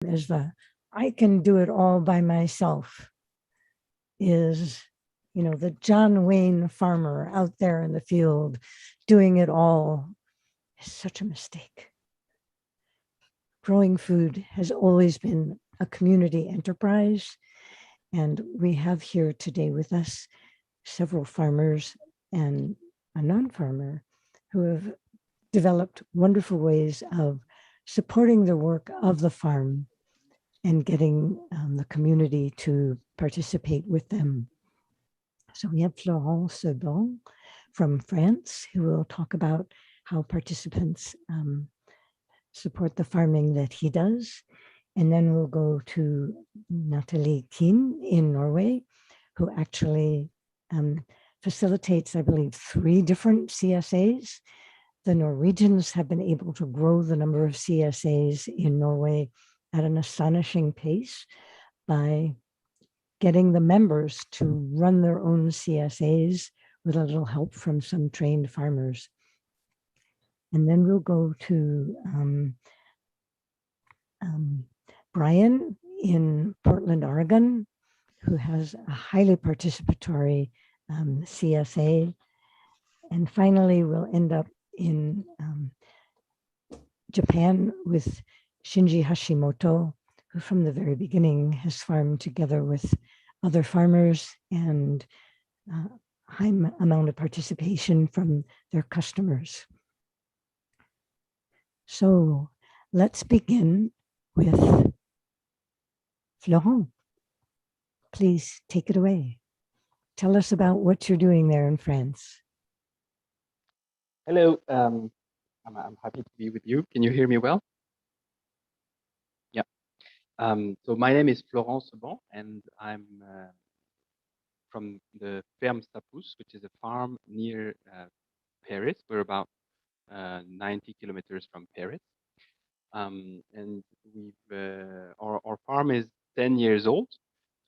is I can do it all by myself is, the John Wayne farmer out there in the field doing it all is such a mistake. Growing food has always been a community enterprise. And we have here today with us several farmers and a non-farmer who have developed wonderful ways of supporting the work of the farm and getting the community to participate with them. So we have Florence Bon from France, who will talk about how participants support the farming that he does. And then we'll go to Natalie Kien in Norway, who actually facilitates, I believe, 3 different CSAs. The Norwegians have been able to grow the number of CSAs in Norway at an astonishing pace by getting the members to run their own CSAs with a little help from some trained farmers. And then we'll go to Brian in Portland, Oregon, who has a highly participatory CSA. And finally, we'll end up in Japan with Shinji Hashimoto, who from the very beginning has farmed together with other farmers and high amount of participation from their customers. So let's begin with Florent. Please take it away. Tell us about what you're doing there in France. Hello, I'm happy to be with you. Can you hear me well? Yeah. So my name is Florence Bon, and I'm from the Ferme Stapous, which is a farm near Paris. We're about 90 kilometers from Paris. And we've our farm is 10 years old.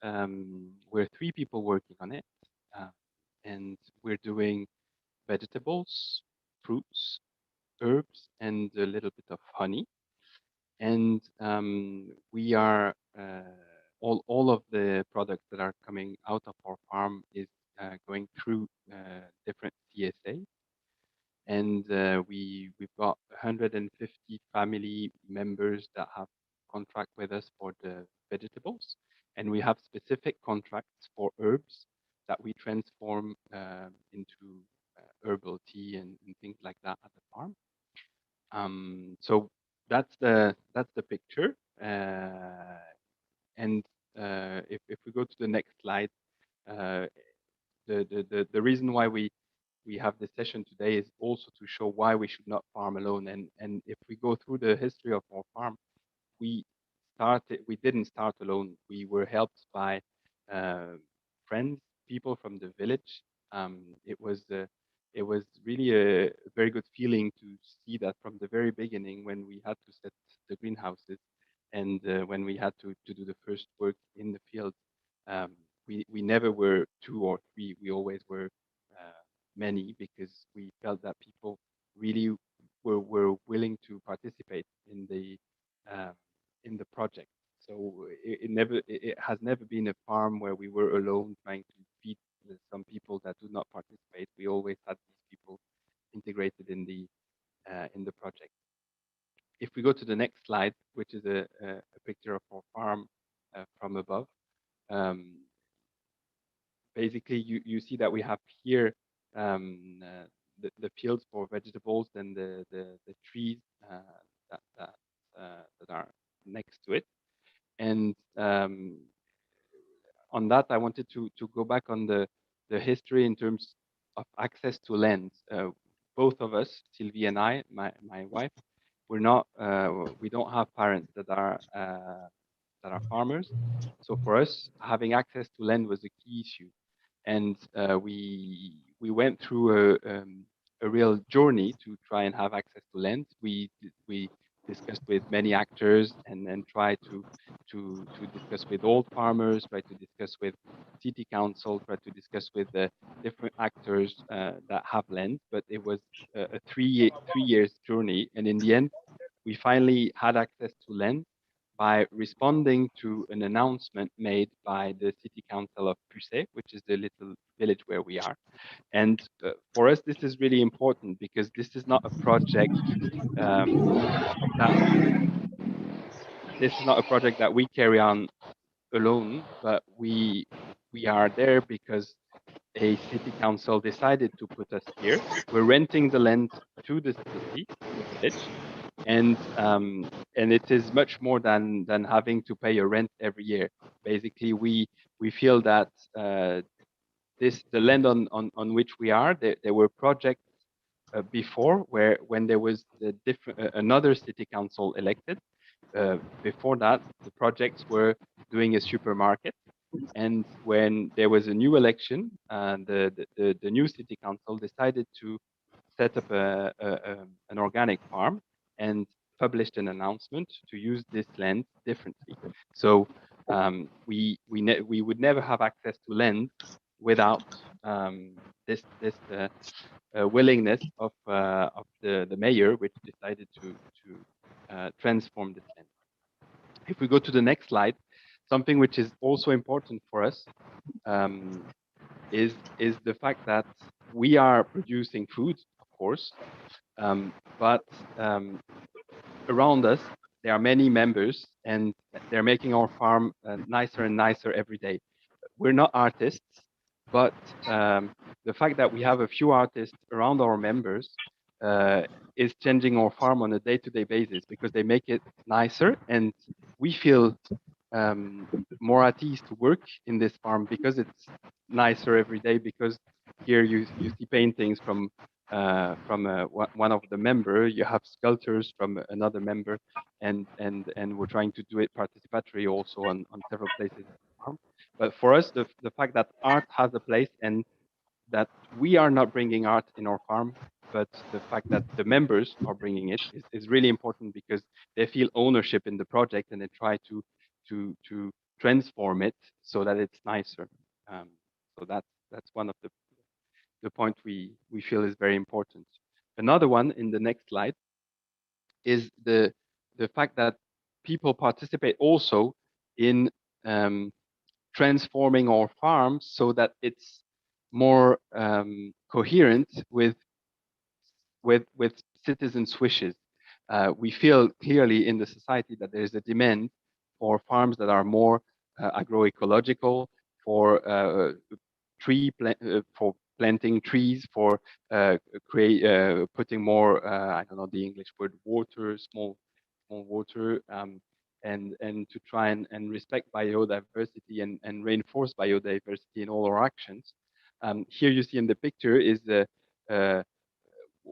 We're 3 people working on it, and we're doing vegetables, fruits, herbs, and a little bit of honey. And we are all of the products that are coming out of our farm is going through different CSA. And we've got 150 family members that have contract with us for the vegetables, and we have specific contracts for herbs that we transform into herbal tea and things like that at the farm. So that's the picture. And if we go to the next slide, the reason why we have this session today is also to show why we should not farm alone. And if we go through the history of our farm, we didn't start alone. We were helped by friends, people from the village. It was really a very good feeling to see that from the very beginning, when we had to set the greenhouses and when we had to do the first work in the field, we never were 2 or 3. We always were many, because we felt that people really were willing to participate in the project. So it has never been a farm where we were alone trying to feed some people that do not participate. We always had these people integrated in the project. If we go to the next slide, which is a picture of our farm from above, basically you see that we have here the fields for vegetables and the trees that are next to it. And on that, I wanted to go back on the history in terms of access to land. Both of us, Sylvie and I, my wife, we don't have parents that are farmers. So for us, having access to land was a key issue. And we went through a real journey to try and have access to land. We discussed with many actors and then tried to discuss with old farmers, tried to discuss with city council, tried to discuss with the different actors that have land. But it was a 3 years journey, and in the end, we finally had access to land. by responding to an announcement made by the city council of Csa, which is the little village where we are. And for us, this is really important because this is not a project um, that we carry on alone, but we are there because a city council decided to put us here. We're renting the land to the city, to the village, and it is much more than having to pay a rent every year. Basically, we feel that the land on which we are, there were projects before where when there was the another city council elected. Before that, the projects were doing a supermarket, and when there was a new election, the new city council decided to set up an organic farm and published an announcement to use this land differently. So we would never have access to land without this willingness of the mayor, which decided to transform this land. If we go to the next slide, something which is also important for us is the fact that we are producing food, of course, but around us there are many members, and they're making our farm nicer and nicer every day. We're not artists, but the fact that we have a few artists around our members is changing our farm on a day-to-day basis because they make it nicer, and we feel more at ease to work in this farm because it's nicer every day. Because here you see paintings from one of the member, you have sculptures from another member, and we're trying to do it participatory also on several places in the farm. But for us, the fact that art has a place and that we are not bringing art in our farm, but the fact that the members are bringing it is really important because they feel ownership in the project and they try to transform it so that it's nicer. So that's one of the point we feel is very important. Another one in the next slide is the fact that people participate also in transforming our farms so that it's more coherent with citizens' wishes. We feel clearly in the society that there is a demand for farms that are more agroecological, for for planting trees, for putting more I don't know the English word, water, small water, and to try and respect biodiversity and reinforce biodiversity in all our actions. Here you see in the picture is uh,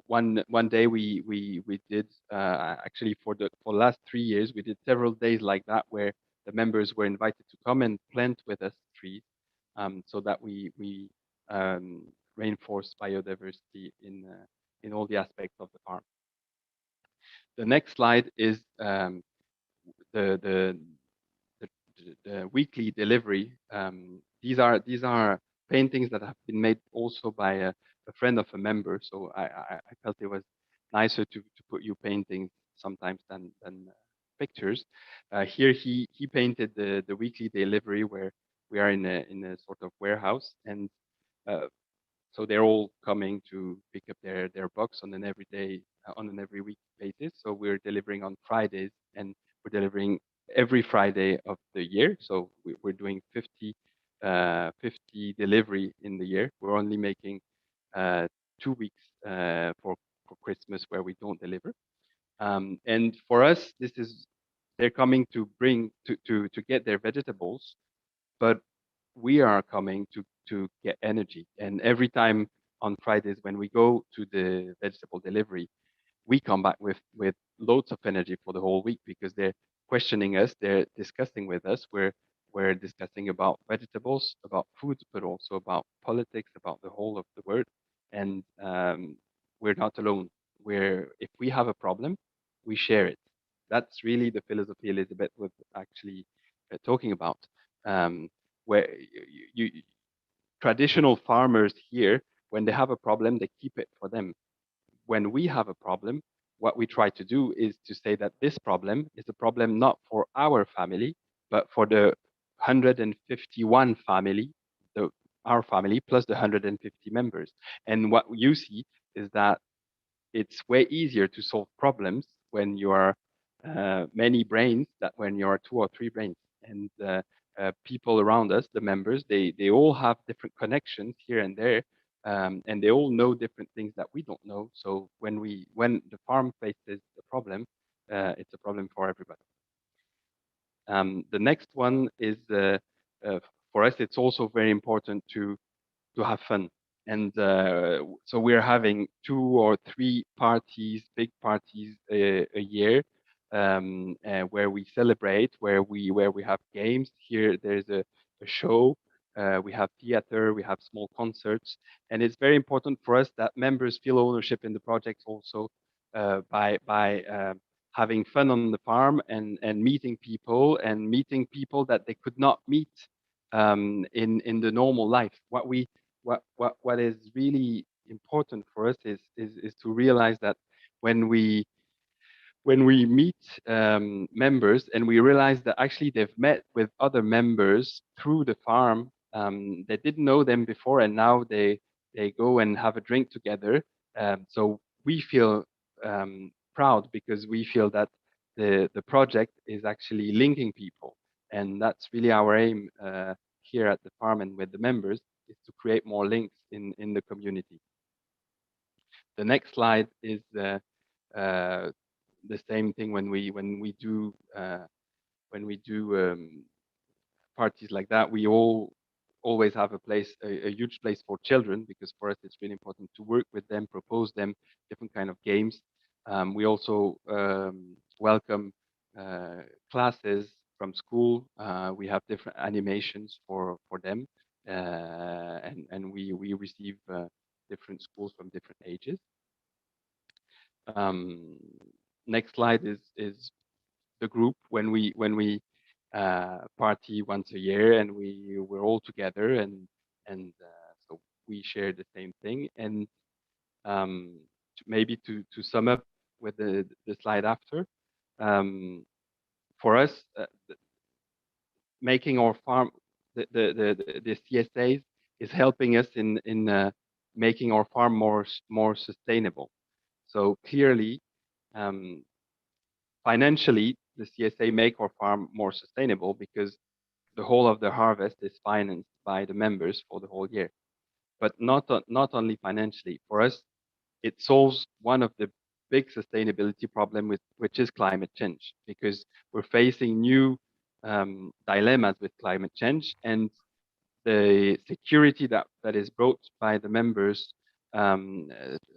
one day we did actually for the last 3 years we did several days like that where the members were invited to come and plant with us trees, so that we reinforce biodiversity in all the aspects of the farm. The next slide is the, the the weekly delivery. These are paintings that have been made also by a friend of a member. So I felt it was nicer to put you paintings sometimes than pictures. Here he painted the weekly delivery where we are in a sort of warehouse, and uh, so they're all coming to pick up their box on an every week basis. So we're delivering on Fridays, and we're delivering every Friday of the year. So we're doing 50 delivery in the year. We're only making 2 weeks for Christmas where we don't deliver. And for us, they're coming to bring to get their vegetables, but we are coming to get energy. And every time on Fridays when we go to the vegetable delivery, we come back with loads of energy for the whole week because they're questioning us, they're discussing with us. We're discussing about vegetables, about food, but also about politics, about the whole of the world. And we're not alone. If we have a problem, we share it. That's really the philosophy Elizabeth was actually talking about. Um, where traditional farmers here, when they have a problem, they keep it for them. When we have a problem, what we try to do is to say that this problem is a problem not for our family, but for the 151 family, our family plus the 150 members. And what you see is that it's way easier to solve problems when you are many brains than when you are 2 or 3 brains. And people around us, the members, they all have different connections here and there, and they all know different things that we don't know. So when the farm faces the problem, it's a problem for everybody. The next one is for us. It's also very important to have fun. And so we're having 2 or 3 parties, big parties a year, where we celebrate, where we have games. Here there's a show. We have theater, we have small concerts, and it's very important for us that members feel ownership in the project also, by having fun on the farm and meeting people that they could not meet in the normal life. What is really important for us is to realize that when we meet members and we realize that actually they've met with other members through the farm, they didn't know them before, and now they go and have a drink together. So we feel proud because we feel that the project is actually linking people, and that's really our aim here at the farm and with the members, is to create more links in the community. The next slide is the same thing when we do parties like that. We always have a huge place for children, because for us it's really important to work with them, propose them different kind of games. We also welcome classes from school. We have different animations for them, and we receive different schools from different ages. Next slide is the group when we party once a year, and we're all together, and so we share the same thing. And maybe to sum up with the slide after, for us, making our farm, the CSAs is helping us in making our farm more sustainable. So clearly, financially, the CSA make our farm more sustainable because the whole of the harvest is financed by the members for the whole year. But not only financially. For us, it solves one of the big sustainability problem, which is climate change, because we're facing new dilemmas with climate change, and the security that is brought by the members,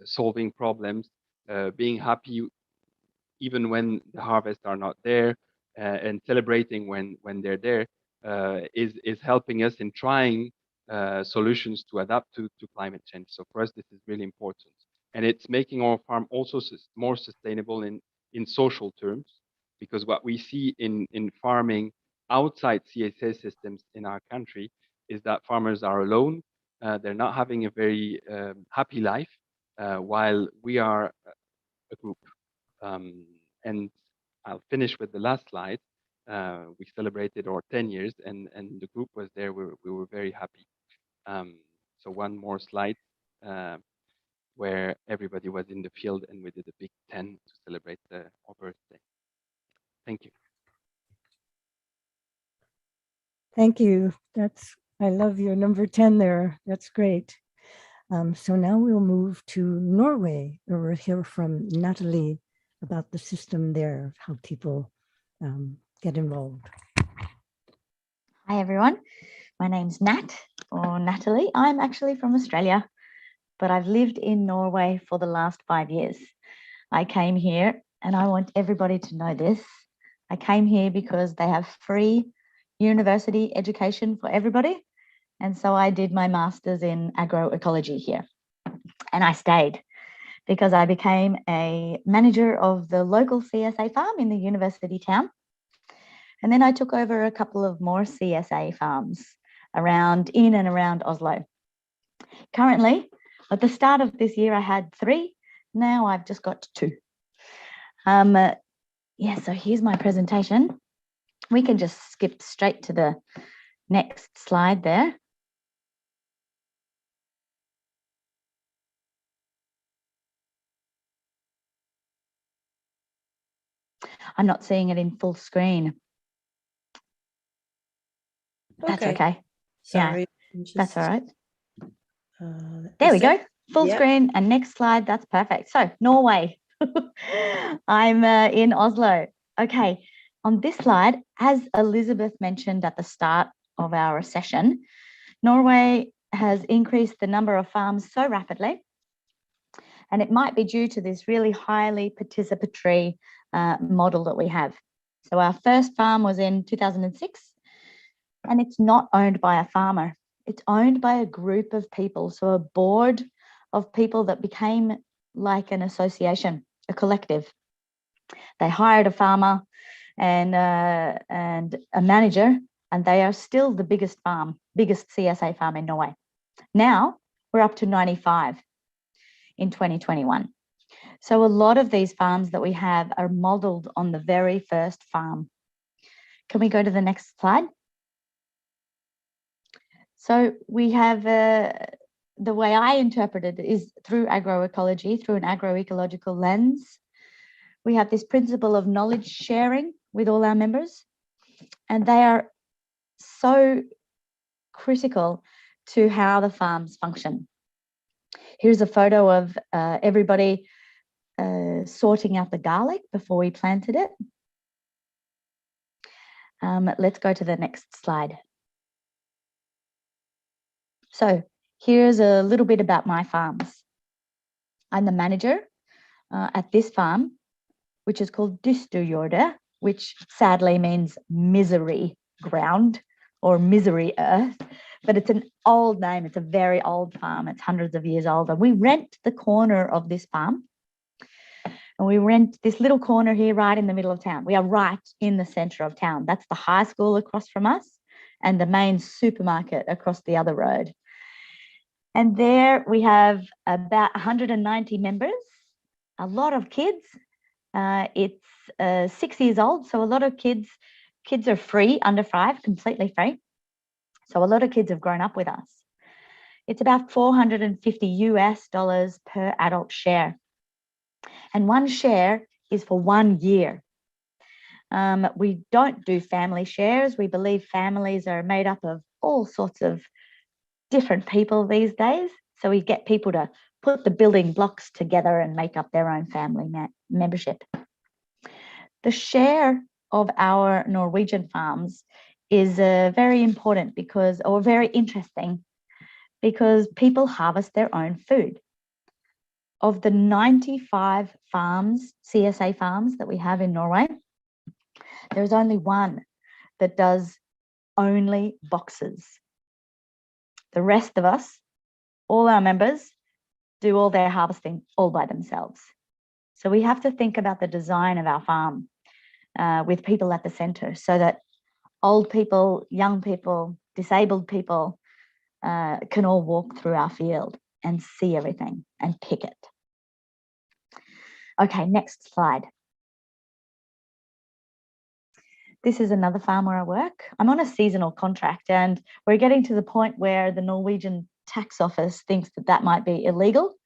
solving problems, being happy even when the harvests are not there, and celebrating when they're there, is helping us in trying solutions to adapt to climate change. So for us, this is really important, and it's making our farm also more sustainable in social terms, because what we see in farming outside CSA systems in our country is that farmers are alone. They're not having a very happy life, while we are a group. And I'll finish with the last slide. We celebrated our 10 years, and the group was there. We were very happy. So one more slide, where everybody was in the field, and we did a big 10 to celebrate our birthday. Thank you. Thank you. I love your number 10 there. That's great. So now we'll move to Norway, where we'll hear from Natalie about the system there, how people get involved. Hi, everyone. My name's Nat, or Natalie. I'm actually from Australia, but I've lived in Norway for the last 5 years. I came here, and I want everybody to know this. I came here because they have free university education for everybody. And so I did my master's in agroecology here. And I stayed because I became a manager of the local CSA farm in the university town. And then I took over a couple of more CSA farms in and around Oslo. Currently, at the start of this year, I had 3. Now I've just got 2. Yeah, so here's my presentation. We can just skip straight to the next slide there. I'm not seeing it in full screen. That's okay. Sorry. Yeah, that's all right. There we go. Full screen and next slide. That's perfect. So Norway. I'm in Oslo. Okay. On this slide, as Elizabeth mentioned at the start of our session, Norway has increased the number of farms so rapidly, and it might be due to this really highly participatory model that we have. So our first farm was in 2006, and it's not owned by a farmer. It's owned by a group of people, so a board of people that became like an association, a collective. They hired a farmer and a manager, and they are still the biggest CSA farm in Norway. Now we're up to 95 in 2021. So a lot of these farms that we have are modeled on the very first farm. Can we go to the next slide? So we have, the way I interpret it is through agroecology, through an agroecological lens. We have this principle of knowledge sharing with all our members, and they are so critical to how the farms function. Here's a photo of everybody sorting out the garlic before we planted it. Let's go to the next slide. So here's a little bit about my farms. I'm the manager at this farm, which is called Dystujordet, which sadly means misery ground or misery earth, but it's an old name. It's a very old farm. It's hundreds of years old. And we rent the corner of this farm. And we rent this little corner here right in the middle of town. We are right in the center of town. That's the high school across from us and the main supermarket across the other road. And there we have about 190 members, a lot of kids. It's 6 years old, so a lot of kids are free, under 5, completely free. So a lot of kids have grown up with us. It's about $450 per adult share. And one share is for 1 year. We don't do family shares. We believe families are made up of all sorts of different people these days. So we get people to put the building blocks together and make up their own family membership. The share of our Norwegian farms is very important or very interesting because people harvest their own food. Of the 95 farms, CSA farms that we have in Norway, there's only one that does only boxes. The rest of us, all our members, do all their harvesting all by themselves. So we have to think about the design of our farm with people at the center so that old people, young people, disabled people can all walk through our field and see everything and pick it. Okay, next slide. This is another farm where I work. I'm on a seasonal contract and we're getting to the point where the Norwegian tax office thinks that that might be illegal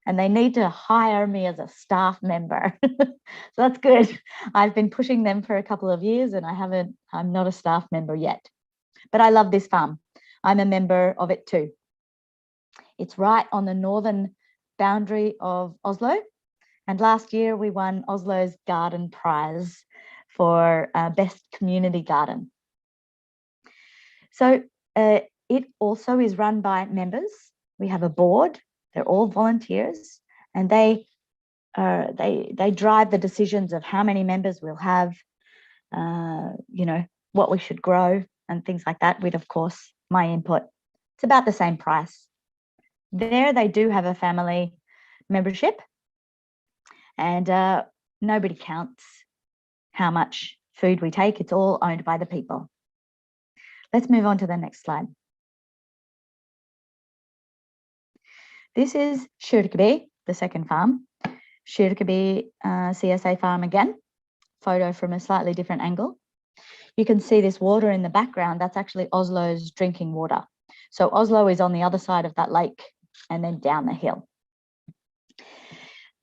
and they need to hire me as a staff member. So that's good. I've been pushing them for a couple of years and I'm not a staff member yet, but I love this farm. I'm a member of it too. It's right on the northern boundary of Oslo. And last year we won Oslo's Garden Prize for Best Community Garden. So it also is run by members. We have a board. They're all volunteers, and they drive the decisions of how many members we'll have, what we should grow and things like that, with, of course, my input. It's about the same price. There they do have a family membership, and nobody counts how much food we take. It's all owned by the people. Let's move on to the next slide. This is Kjørkeby, the second farm. Shirkaby CSA farm again, photo from a slightly different angle. You can see this water in the background. That's actually Oslo's drinking water. So Oslo is on the other side of that lake and then down the hill.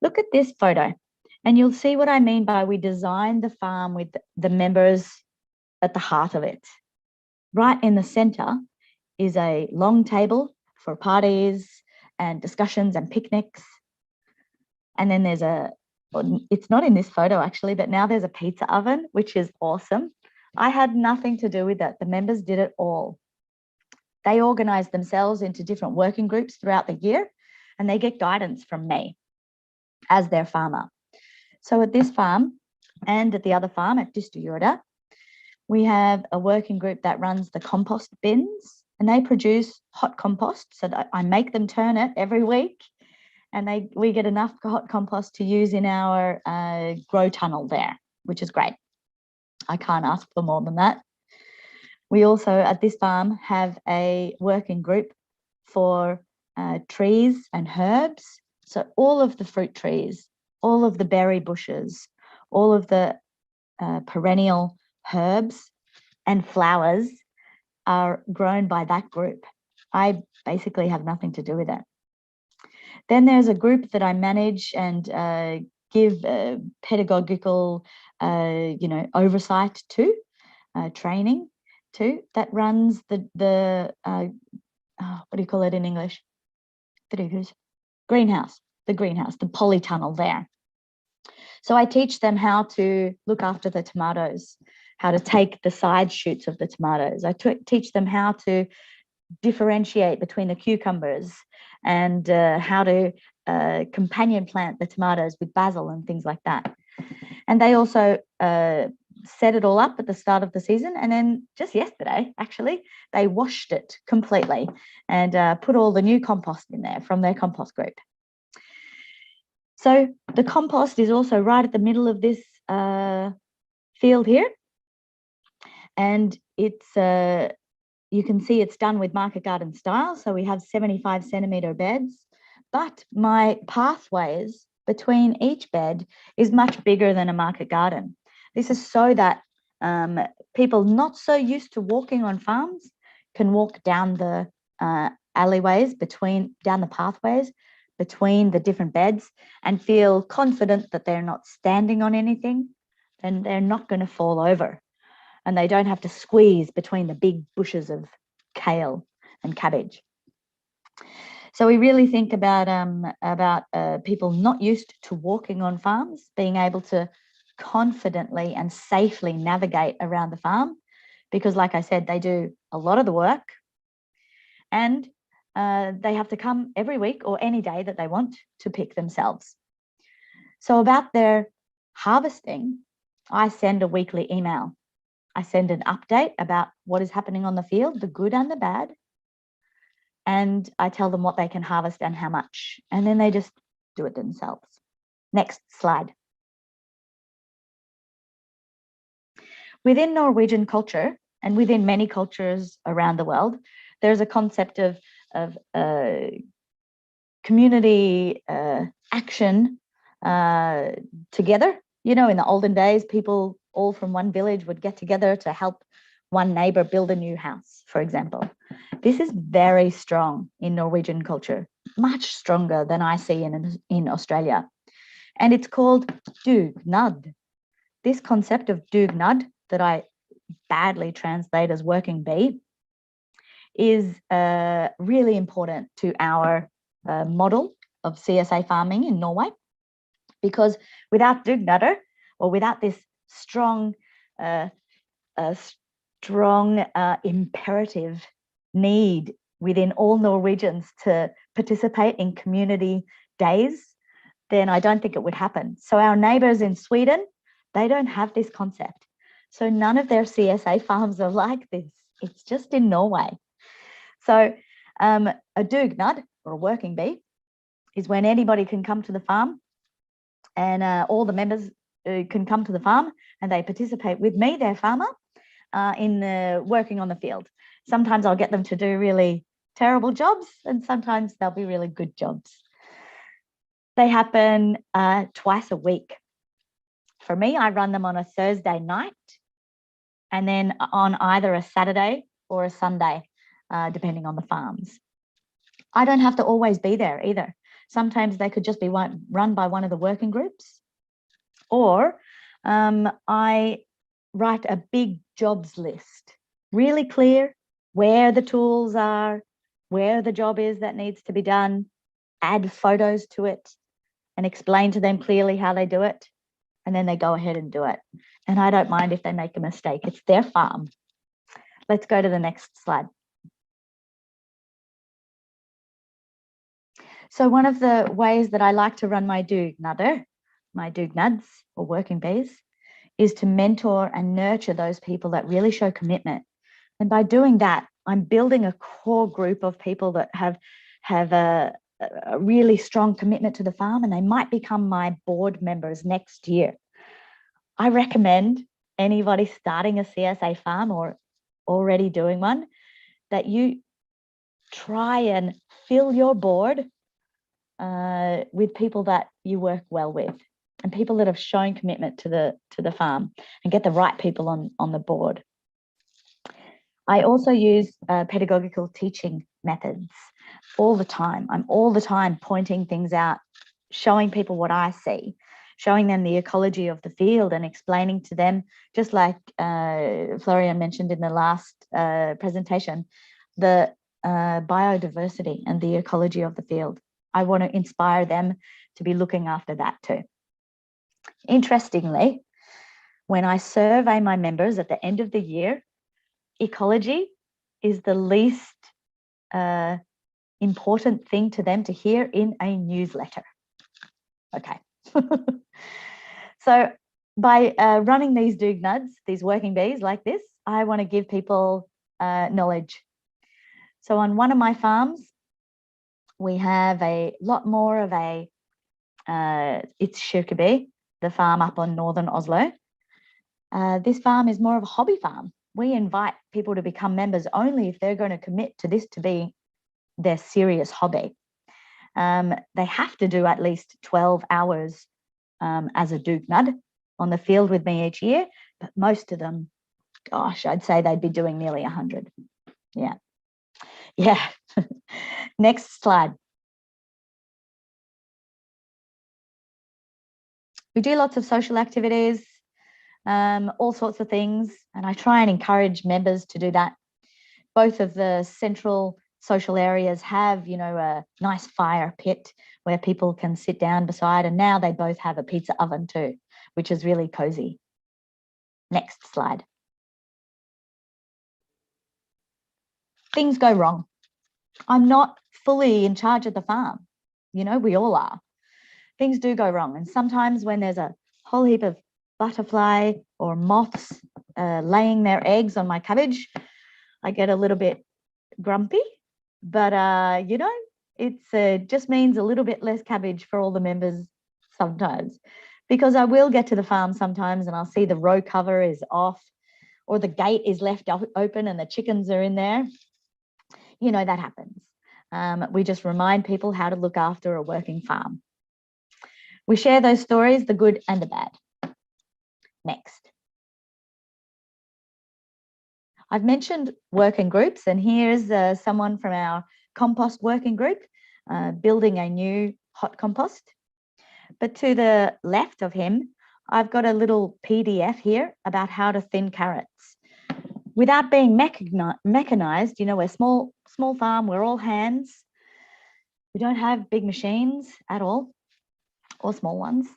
Look at this photo and you'll see what I mean by we designed the farm with the members at the heart of it. Right in the center is a long table for parties and discussions and picnics. And then there's it's not in this photo actually, but now there's a pizza oven, which is awesome. I had nothing to do with that. The members did it all. They organized themselves into different working groups throughout the year, and they get guidance from me as their farmer. So at this farm and at the other farm at Disagreements, we have a working group that runs the compost bins, and they produce hot compost. So that I make them turn it every week, and we get enough hot compost to use in our grow tunnel there, which is great. I can't ask for more than that. We also at this farm have a working group for trees and herbs. So all of the fruit trees, all of the berry bushes, all of the perennial herbs and flowers are grown by that group. I basically have nothing to do with it. Then there's a group that I manage and give pedagogical, oversight to, training to, that runs the what do you call it in English? Greenhouse, the polytunnel there. So I teach them how to look after the tomatoes, how to take the side shoots of the tomatoes. I teach them how to differentiate between the cucumbers and how to companion plant the tomatoes with basil and things like that. And they also set it all up at the start of the season. And then just yesterday, actually, they washed it completely and put all the new compost in there from their compost group. So the compost is also right at the middle of this field here. And it's, you can see it's done with market garden style. So we have 75 centimetre beds, but my pathways between each bed is much bigger than a market garden. This is so that people not so used to walking on farms can walk down the alleyways down the pathways between the different beds and feel confident that they're not standing on anything and they're not going to fall over, and they don't have to squeeze between the big bushes of kale and cabbage. So we really think about people not used to walking on farms being able to confidently and safely navigate around the farm, because like I said, they do a lot of the work, and they have to come every week or any day that they want to pick themselves. So about their harvesting, I send a weekly email. I send an update about what is happening on the field, the good and the bad, and I tell them what they can harvest and how much, and then they just do it themselves. Next slide. Within Norwegian culture and within many cultures around the world, there's a concept of community action together. You know, in the olden days, people all from one village would get together to help one neighbor build a new house, for example. This is very strong in Norwegian culture, much stronger than I see in Australia. And it's called dugnad. This concept of dugnad, that I badly translate as working bee, is really important to our model of CSA farming in Norway, because without dugnadder, or without this strong imperative need within all Norwegians to participate in community days, then I don't think it would happen. So our neighbours in Sweden, they don't have this concept. So none of their CSA farms are like this. It's just in Norway. So a dugnad, or a working bee, is when anybody can come to the farm, and all the members can come to the farm and they participate with me, their farmer, in working on the field. Sometimes I'll get them to do really terrible jobs, and sometimes they'll be really good jobs. they happen twice a week. For me, I run them on a Thursday night and then on either a Saturday or a Sunday, depending on the farms. I don't have to always be there either. Sometimes they could just be run by one of the working groups, or I write a big jobs list, really clear where the tools are, where the job is that needs to be done, add photos to it and explain to them clearly how they do it. And then they go ahead and do it. And I don't mind if they make a mistake. It's their farm. Let's go to the next slide. So one of the ways that I like to run my dugnads or working bees, is to mentor and nurture those people that really show commitment. And by doing that, I'm building a core group of people that have a really strong commitment to the farm, and they might become my board members next year. I recommend anybody starting a CSA farm or already doing one, that you try and fill your board with people that you work well with and people that have shown commitment to the farm, and get the right people on the board. I also use pedagogical teaching methods all the time. I'm all the time pointing things out, showing people what I see, showing them the ecology of the field and explaining to them, just like Florian mentioned in the last presentation, the biodiversity and the ecology of the field. I want to inspire them to be looking after that too. Interestingly, when I survey my members at the end of the year, ecology is the least important thing to them to hear in a newsletter. Okay. So by running these dugnads, these working bees like this, I want to give people knowledge. So on one of my farms, we have a lot more of a, it's Shirkaby, the farm up on northern Oslo. This farm is more of a hobby farm. We invite people to become members only if they're going to commit to this to be their serious hobby. They have to do at least 12 hours as a dugnad on the field with me each year, but most of them, gosh, I'd say they'd be doing nearly 100. Yeah. Yeah. Next slide. We do lots of social activities, all sorts of things, and I try and encourage members to do that. Both of the central social areas have, you know, a nice fire pit where people can sit down beside, and now they both have a pizza oven too, which is really cozy. Next slide. Things go wrong. I'm not fully in charge of the farm. You know, we all are. Things do go wrong. And sometimes when there's a whole heap of butterfly or moths laying their eggs on my cabbage, I get a little bit grumpy. But, you know, it's just means a little bit less cabbage for all the members sometimes, because I will get to the farm sometimes and I'll see the row cover is off or the gate is left open and the chickens are in there. You know, that happens. We just remind people how to look after a working farm. We share those stories, the good and the bad. Next. I've mentioned working groups, and here's someone from our compost working group building a new hot compost. But to the left of him, I've got a little PDF here about how to thin carrots. Without being mechanized, you know, we're small farm, we're all hands. We don't have big machines at all, or small ones.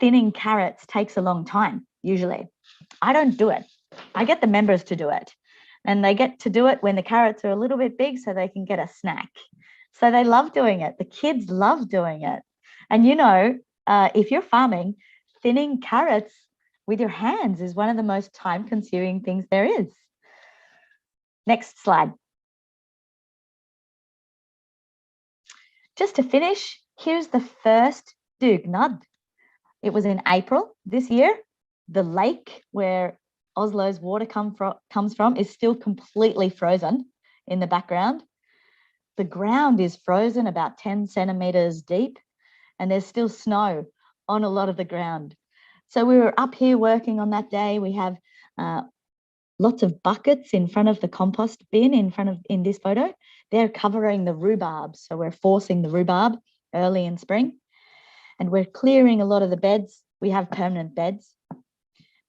Thinning carrots takes a long time, usually. I don't do it. I get the members to do it. And they get to do it when the carrots are a little bit big so they can get a snack. So they love doing it. The kids love doing it. And you know, if you're farming, thinning carrots with your hands is one of the most time-consuming things there is. Next slide. Just to finish, here's the first dugnad. It was in April this year. The lake where Oslo's water comes from is still completely frozen in the background. the ground is frozen about 10 centimeters deep, and there's still snow on a lot of the ground. So we were up here working on that day. We have lots of buckets in front of the compost bin in this photo. They're covering the rhubarb. So we're forcing the rhubarb early in spring, and we're clearing a lot of the beds. We have permanent beds.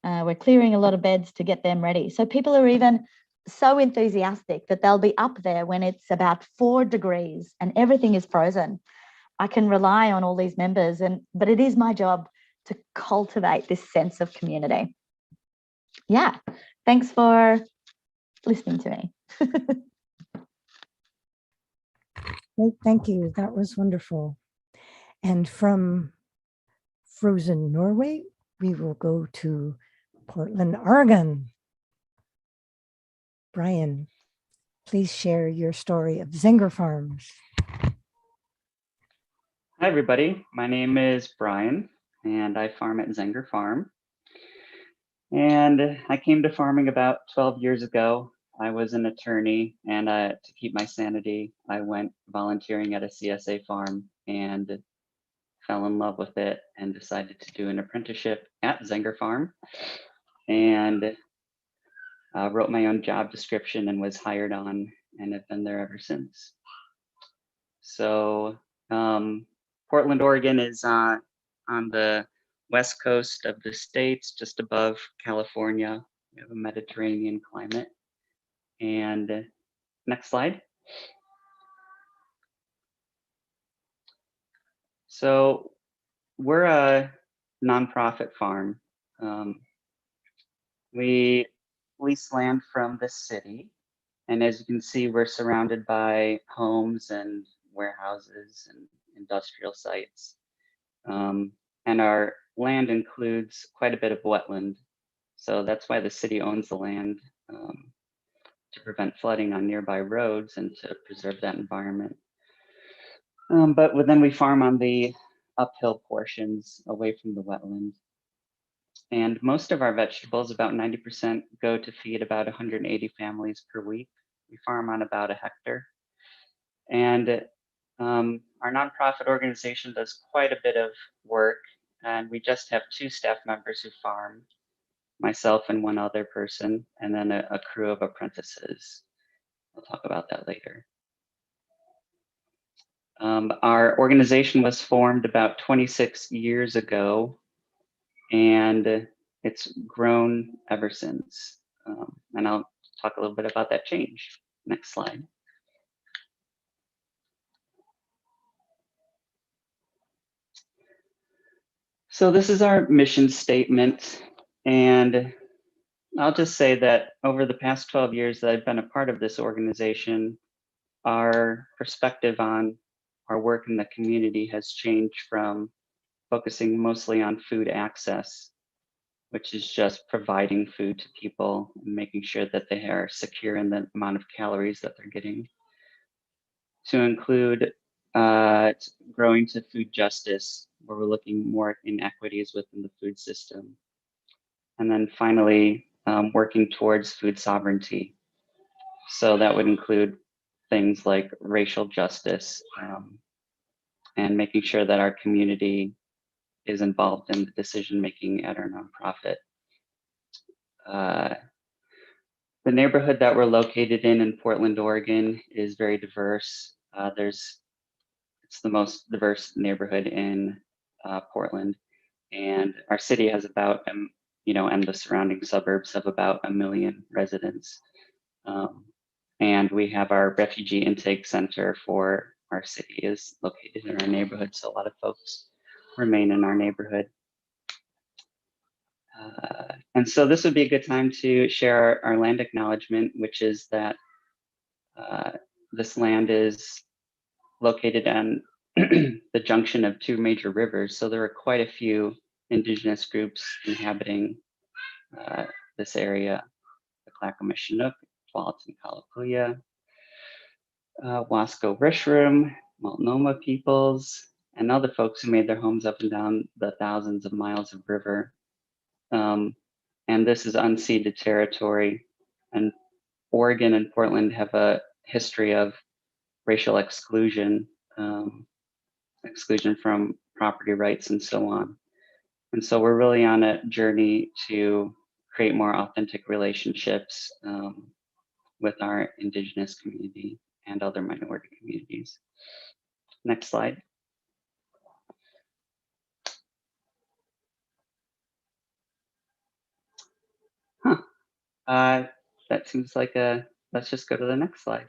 We're clearing a lot of beds to get them ready. So people are even so enthusiastic that they'll be up there when it's about 4 degrees and everything is frozen. I can rely on all these members, but it is my job to cultivate this sense of community. Yeah, thanks for listening to me. Thank you. That was wonderful. And from frozen Norway, we will go to Portland, Oregon. Brian, please share your story of Zenger Farms. Hi, everybody. My name is Brian, and I farm at Zenger Farm. And I came to farming about 12 years ago. I was an attorney, and to keep my sanity, I went volunteering at a CSA farm and fell in love with it and decided to do an apprenticeship at Zenger Farm, and wrote my own job description and was hired on, and have been there ever since. So Portland, Oregon is on the west coast of the states, just above California. We have a Mediterranean climate. And next slide. So we're a nonprofit farm. We lease land from the city. And as you can see, we're surrounded by homes and warehouses and industrial sites. And our land includes quite a bit of wetland. So that's why the city owns the land, to prevent flooding on nearby roads and to preserve that environment. But then we farm on the uphill portions away from the wetland. And most of our vegetables, about 90%, go to feed about 180 families per week. We farm on about a hectare. And our nonprofit organization does quite a bit of work, and we just have 2 staff members who farm, myself and one other person, and then a crew of apprentices. I'll talk about that later. Our organization was formed about 26 years ago, and it's grown ever since. And I'll talk a little bit about that change. Next slide. So this is our mission statement, and I'll just say that over the past 12 years that I've been a part of this organization, our perspective on our work in the community has changed from focusing mostly on food access, which is just providing food to people and making sure that they are secure in the amount of calories that they're getting, to include growing to food justice, where we're looking more at inequities within the food system. And then finally, working towards food sovereignty. So that would include things like racial justice, and making sure that our community is involved in the decision-making at our nonprofit. The neighborhood that we're located in Portland, Oregon is very diverse. It's the most diverse neighborhood in Portland, and our city has about, and the surrounding suburbs have about 1 million residents. And we have our refugee intake center for our city is located in our neighborhood, so a lot of folks remain in our neighborhood. And so this would be a good time to share our land acknowledgement, which is that this land is located on the junction of 2 major rivers. So there are quite a few indigenous groups inhabiting this area: the Clackamas-Chinook, Tualatin Kalapuya, Wasco Rishram, Multnomah peoples, and other folks who made their homes up and down the thousands of miles of river. And this is unceded territory. And Oregon and Portland have a history of racial exclusion, exclusion from property rights, and so on. And so we're really on a journey to create more authentic relationships with our Indigenous community and other minority communities. Next slide. That seems like let's just go to the next slide.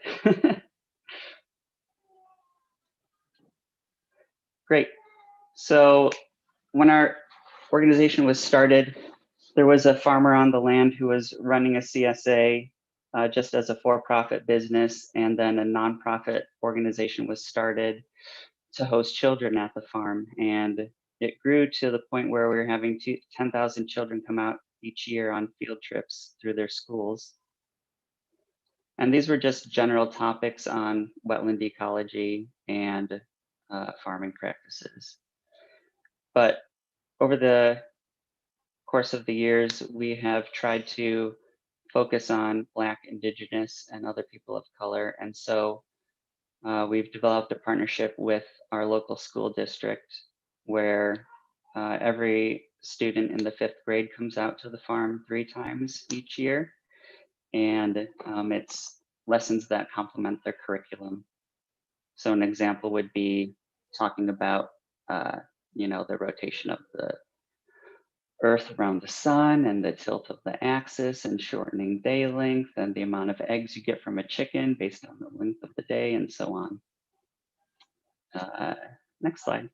Great. So when our organization was started, there was a farmer on the land who was running a CSA just as a for-profit business, and then a nonprofit organization was started to host children at the farm. And it grew to the point where we were having 10,000 children come out each year on field trips through their schools. And these were just general topics on wetland ecology and farming practices. But over the course of the years, we have tried to focus on Black, Indigenous, and other people of color. And so we've developed a partnership with our local school district where every student in the 5th grade comes out to the farm 3 times each year. And it's lessons that complement their curriculum. So an example would be talking about, the rotation of the Earth around the sun and the tilt of the axis and shortening day length and the amount of eggs you get from a chicken based on the length of the day and so on. Next slide.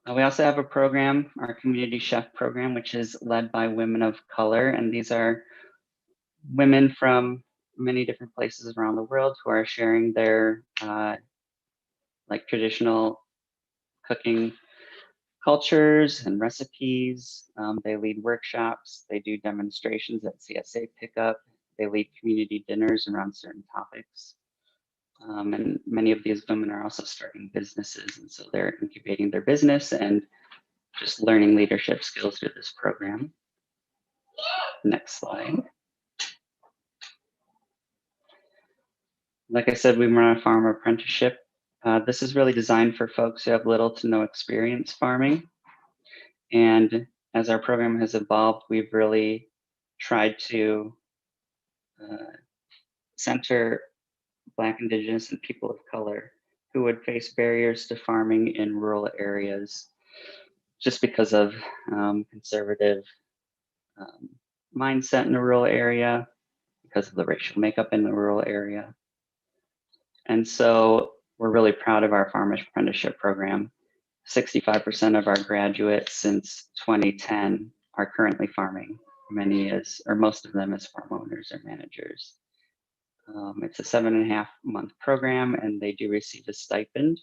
We also have a program, our Community Chef program, which is led by women of color. And these are women from many different places around the world who are sharing their traditional cooking cultures and recipes. They lead workshops, they do demonstrations at Csa Pickup, they lead community dinners around certain topics. And many of these women are also starting businesses, and so they're incubating their business and just learning leadership skills through this program. Next slide. Like I said, we run a farm apprenticeship. This is really designed for folks who have little to no experience farming. And as our program has evolved, we've really tried to center Black, Indigenous, and people of color who would face barriers to farming in rural areas just because of conservative mindset in the rural area, because of the racial makeup in the rural area. And so we're really proud of our farm apprenticeship program. 65% of our graduates since 2010 are currently farming, most of them as farm owners or managers. It's a 7.5-month program, and they do receive a stipend,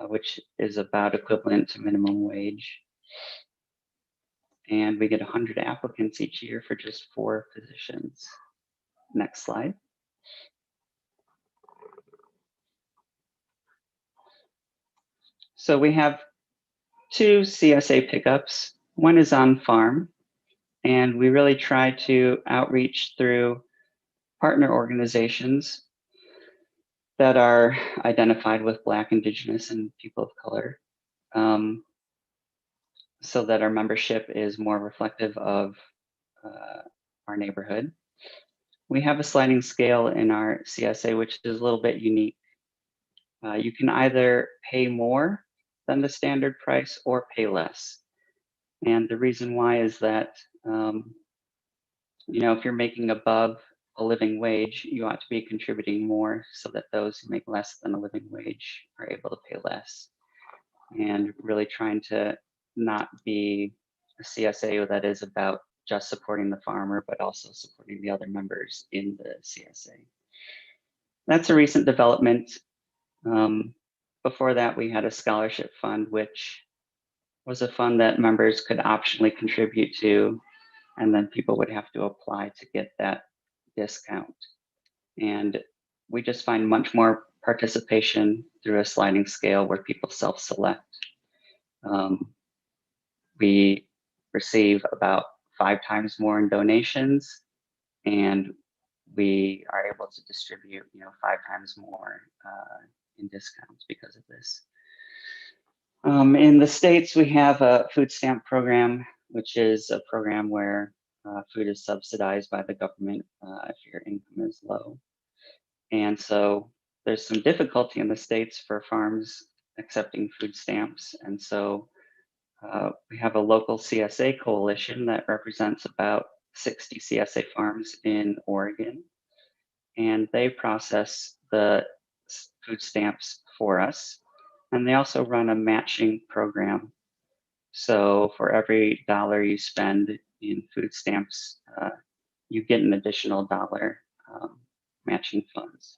which is about equivalent to minimum wage. And we get 100 applicants each year for just 4 positions. Next slide. So we have 2 CSA pickups. One is on farm, and we really try to outreach through partner organizations that are identified with Black, Indigenous, and people of color, so that our membership is more reflective of our neighborhood. We have a sliding scale in our CSA, which is a little bit unique. You can either pay more than the standard price or pay less. And the reason why is that, if you're making above a living wage, you ought to be contributing more so that those who make less than a living wage are able to pay less. And really trying to not be a CSA that is about just supporting the farmer, but also supporting the other members in the CSA. That's a recent development. Before that, we had a scholarship fund, which was a fund that members could optionally contribute to, and then people would have to apply to get that discount. And we just find much more participation through a sliding scale where people self-select. We receive about 5 times more in donations, and we are able to distribute, 5 times more in discounts because of this. In the States, we have a food stamp program, which is a program where food is subsidized by the government if your income is low. And so there's some difficulty in the States for farms accepting food stamps. And so we have a local CSA coalition that represents about 60 CSA farms in Oregon. And they process the food stamps for us. And they also run a matching program. So for every dollar you spend in food stamps, you get an additional dollar matching funds.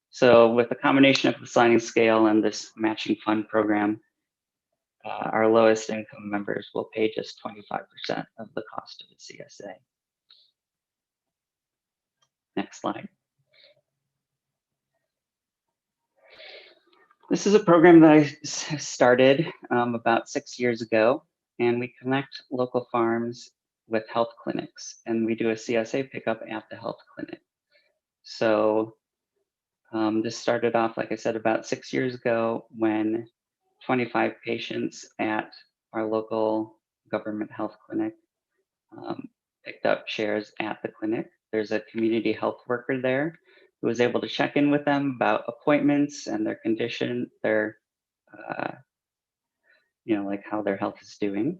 So with a combination of the sliding scale and this matching fund program, our lowest income members will pay just 25% of the cost of the CSA. Next slide. This is a program that I started about 6 years ago, and we connect local farms with health clinics, and we do a CSA pickup at the health clinic. So this started off, like I said, about 6 years ago when 25 patients at our local government health clinic picked up shares at the clinic. There's a community health worker there who was able to check in with them about appointments and their condition, their, like how their health is doing.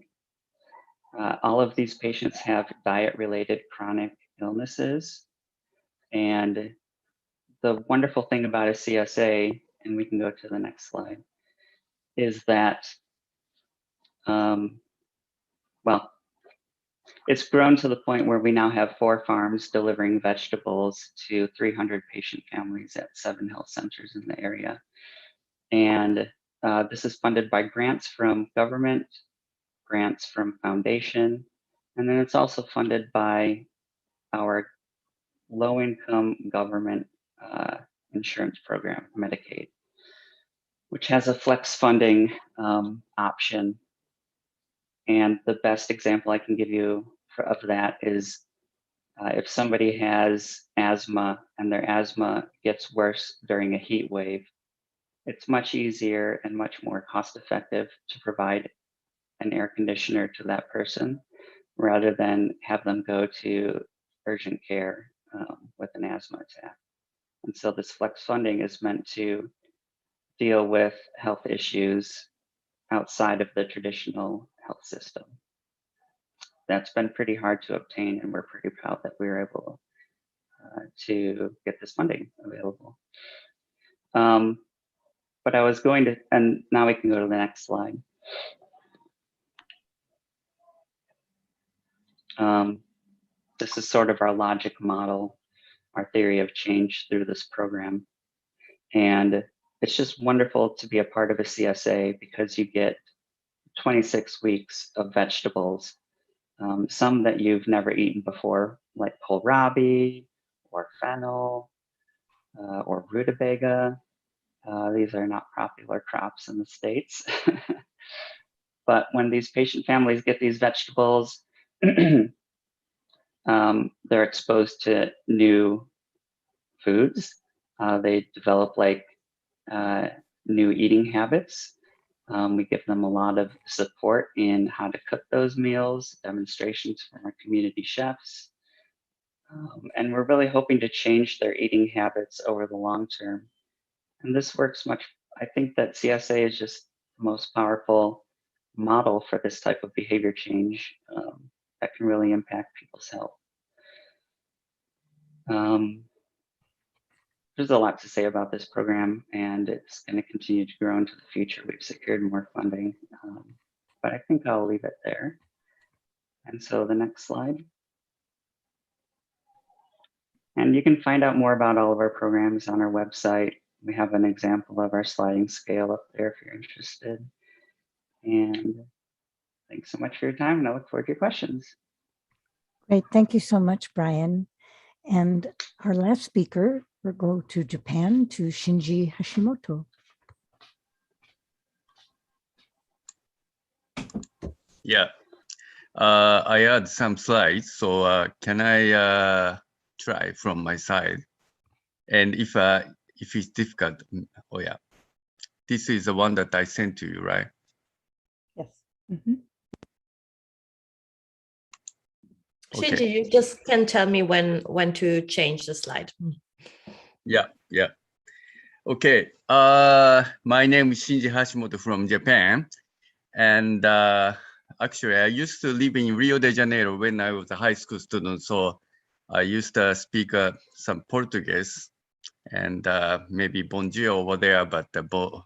All of these patients have diet-related chronic illnesses. And the wonderful thing about a CSA, and we can go to the next slide, is that, it's grown to the point where we now have 4 farms delivering vegetables to 300 patient families at 7 health centers in the area. And this is funded by grants from government, grants from foundation, and then it's also funded by our low-income government insurance program, Medicaid, which has a flex funding option. And the best example I can give you of that is if somebody has asthma and their asthma gets worse during a heat wave, it's much easier and much more cost effective to provide an air conditioner to that person rather than have them go to urgent care with an asthma attack. And so this flex funding is meant to deal with health issues outside of the traditional health system. That's been pretty hard to obtain, and we're pretty proud that we were able to get this funding available. But I was going to, and now we can go to the next slide. This is sort of our logic model, our theory of change through this program. And it's just wonderful to be a part of a CSA because you get 26 weeks of vegetables, some that you've never eaten before, like kohlrabi or fennel or rutabaga. These are not popular crops in the States. But when these patient families get these vegetables, they're exposed to new foods. They develop new eating habits. We give them a lot of support in how to cook those meals, demonstrations from our community chefs. And we're really hoping to change their eating habits over the long term. And this works I think that CSA is just the most powerful model for this type of behavior change that can really impact people's health. There's a lot to say about this program, and it's going to continue to grow into the future. We've secured more funding, but I think I'll leave it there. And so the next slide. And you can find out more about all of our programs on our website. We have an example of our sliding scale up there if you're interested. And thanks so much for your time, and I look forward to your questions. Great. Thank you so much, Brian. And our last speaker, we'll go to Japan, to Shinji Hashimoto. Yeah, I add some slides. So can I try from my side. And if it's difficult, oh yeah, this is the one that I sent to you, right? Yes. Okay. Shinji, you just can tell me when to change the slide. Yeah. Okay. My name is Shinji Hashimoto from Japan. And actually, I used to live in Rio de Janeiro when I was a high school student. So I used to speak some Portuguese and maybe bonjour over there, but boa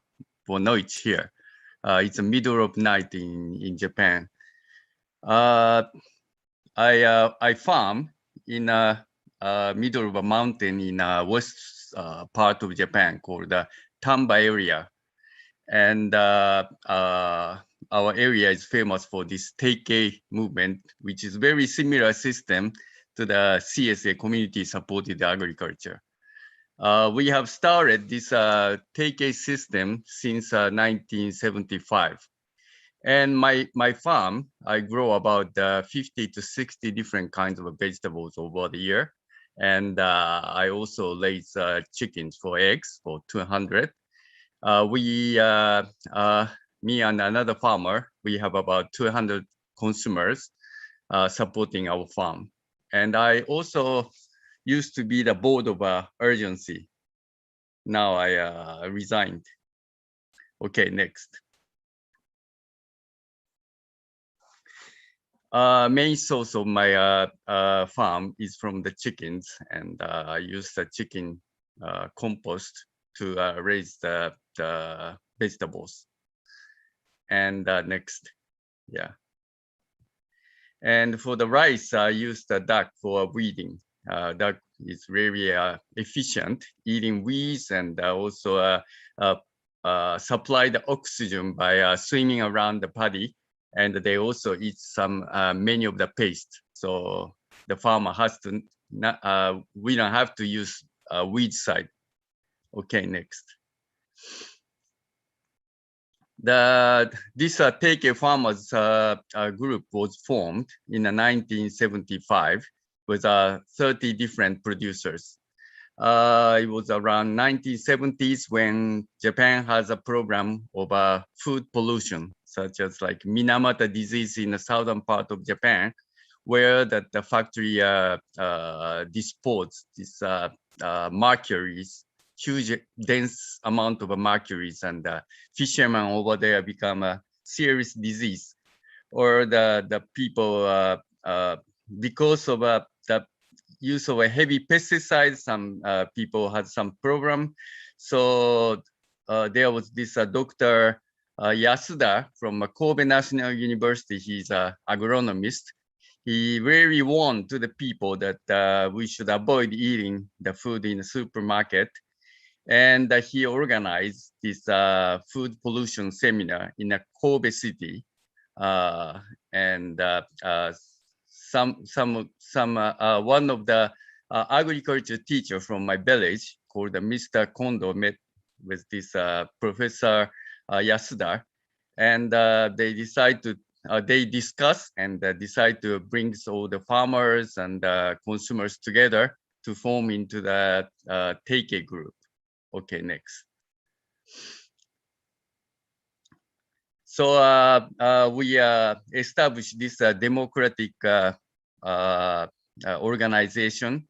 noite here. It's the middle of night in Japan. I farm in middle of a mountain in west part of Japan called the Tamba area. And our area is famous for this Take movement, which is very similar system to the CSA, community supported agriculture. We have started this Take system since 1975. And my farm, I grow about 50 to 60 different kinds of vegetables over the year. And I also raise chickens for eggs for 200. Me and another farmer, we have about 200 consumers supporting our farm. And I also used to be the board of urgency. Now I resigned. Okay, next. Main source of my farm is from the chickens, and I use the chicken compost to raise the vegetables. And next, yeah. And for the rice, I use the duck for weeding. Duck is very efficient, eating weeds, and also supply the oxygen by swimming around the paddy. And they also eat some many of the paste. So the farmer has to not, we don't have to use weed side. Okay, next. This Take Farmers group was formed in 1975 with 30 different producers. It was around 1970s when Japan has a program of food pollution, such as like Minamata disease in the southern part of Japan, where the factory disposed this mercuries, huge dense amount of mercuries, and fishermen over there become a serious disease. Or the people, because of the use of a heavy pesticides, some people had some problem. So there was this Dr. Yasuda from Kobe National University. He's an agronomist. He really warned to the people that we should avoid eating the food in the supermarket. And he organized this food pollution seminar in a Kobe city. And one of the agriculture teacher from my village called Mr. Kondo met with this Professor Yasuda, and they discuss and decide to bring all the farmers and consumers together to form into the Take group. Okay, next. So we established this democratic organization,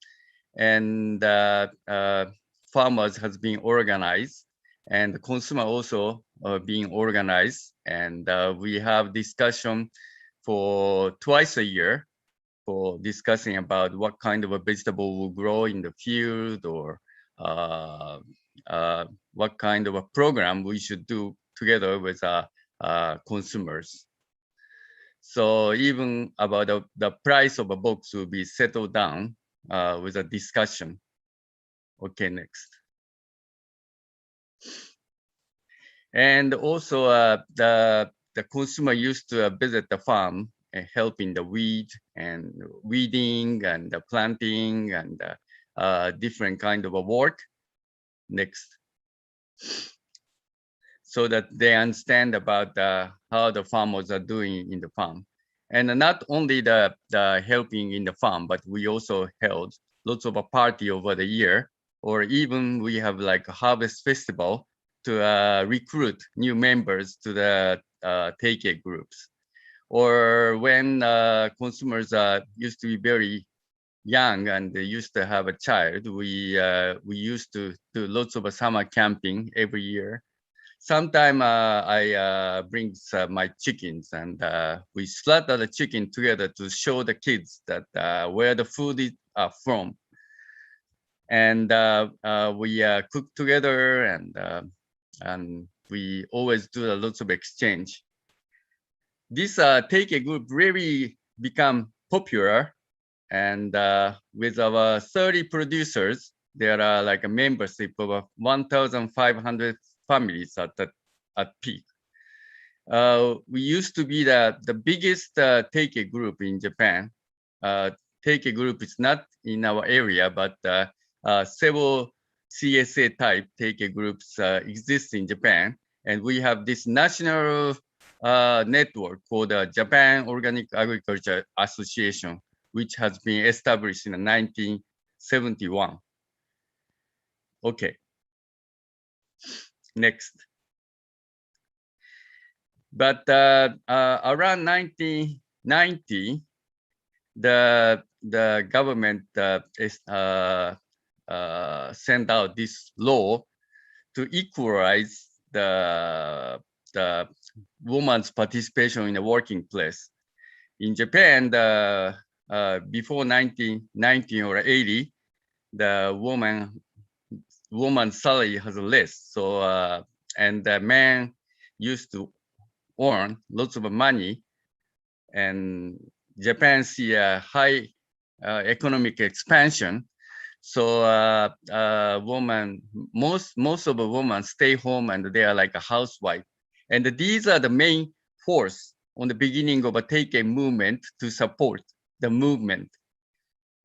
and farmers has been organized, and the consumer also being organized, and we have discussion for twice a year for discussing about what kind of a vegetable will grow in the field, or what kind of a program we should do together with consumers. So even about the price of a box will be settled down with a discussion. Okay, next. And also the consumer used to visit the farm and help in the weeding and the planting and different kind of a work. Next. So that they understand about how the farmers are doing in the farm. And not only the helping in the farm, but we also held lots of a party over the year, or even we have like a harvest festival to recruit new members to the take groups. Or when consumers used to be very young and they used to have a child, we used to do lots of summer camping every year. Sometime I bring my chickens and we slaughter the chicken together to show the kids that where the food is from. And we cook together and we always do lots of exchange. This take a group really become popular, and with our 30 producers, there are like a membership of 1,500 families at peak. We used to be the biggest take a group in Japan. Take a group is not in our area, but several CSA type take a groups exist in Japan, and we have this national network called the Japan Organic Agriculture Association, which has been established in 1971. Okay, next. But around 1990, the government sent out this law to equalize the woman's participation in the working place. In Japan, before 1990 or 80, the woman's salary has less. So and the man used to earn lots of money, and Japan see a high economic expansion. So most of the women stay home and they are like a housewife. And these are the main force on the beginning of a take-a movement to support the movement.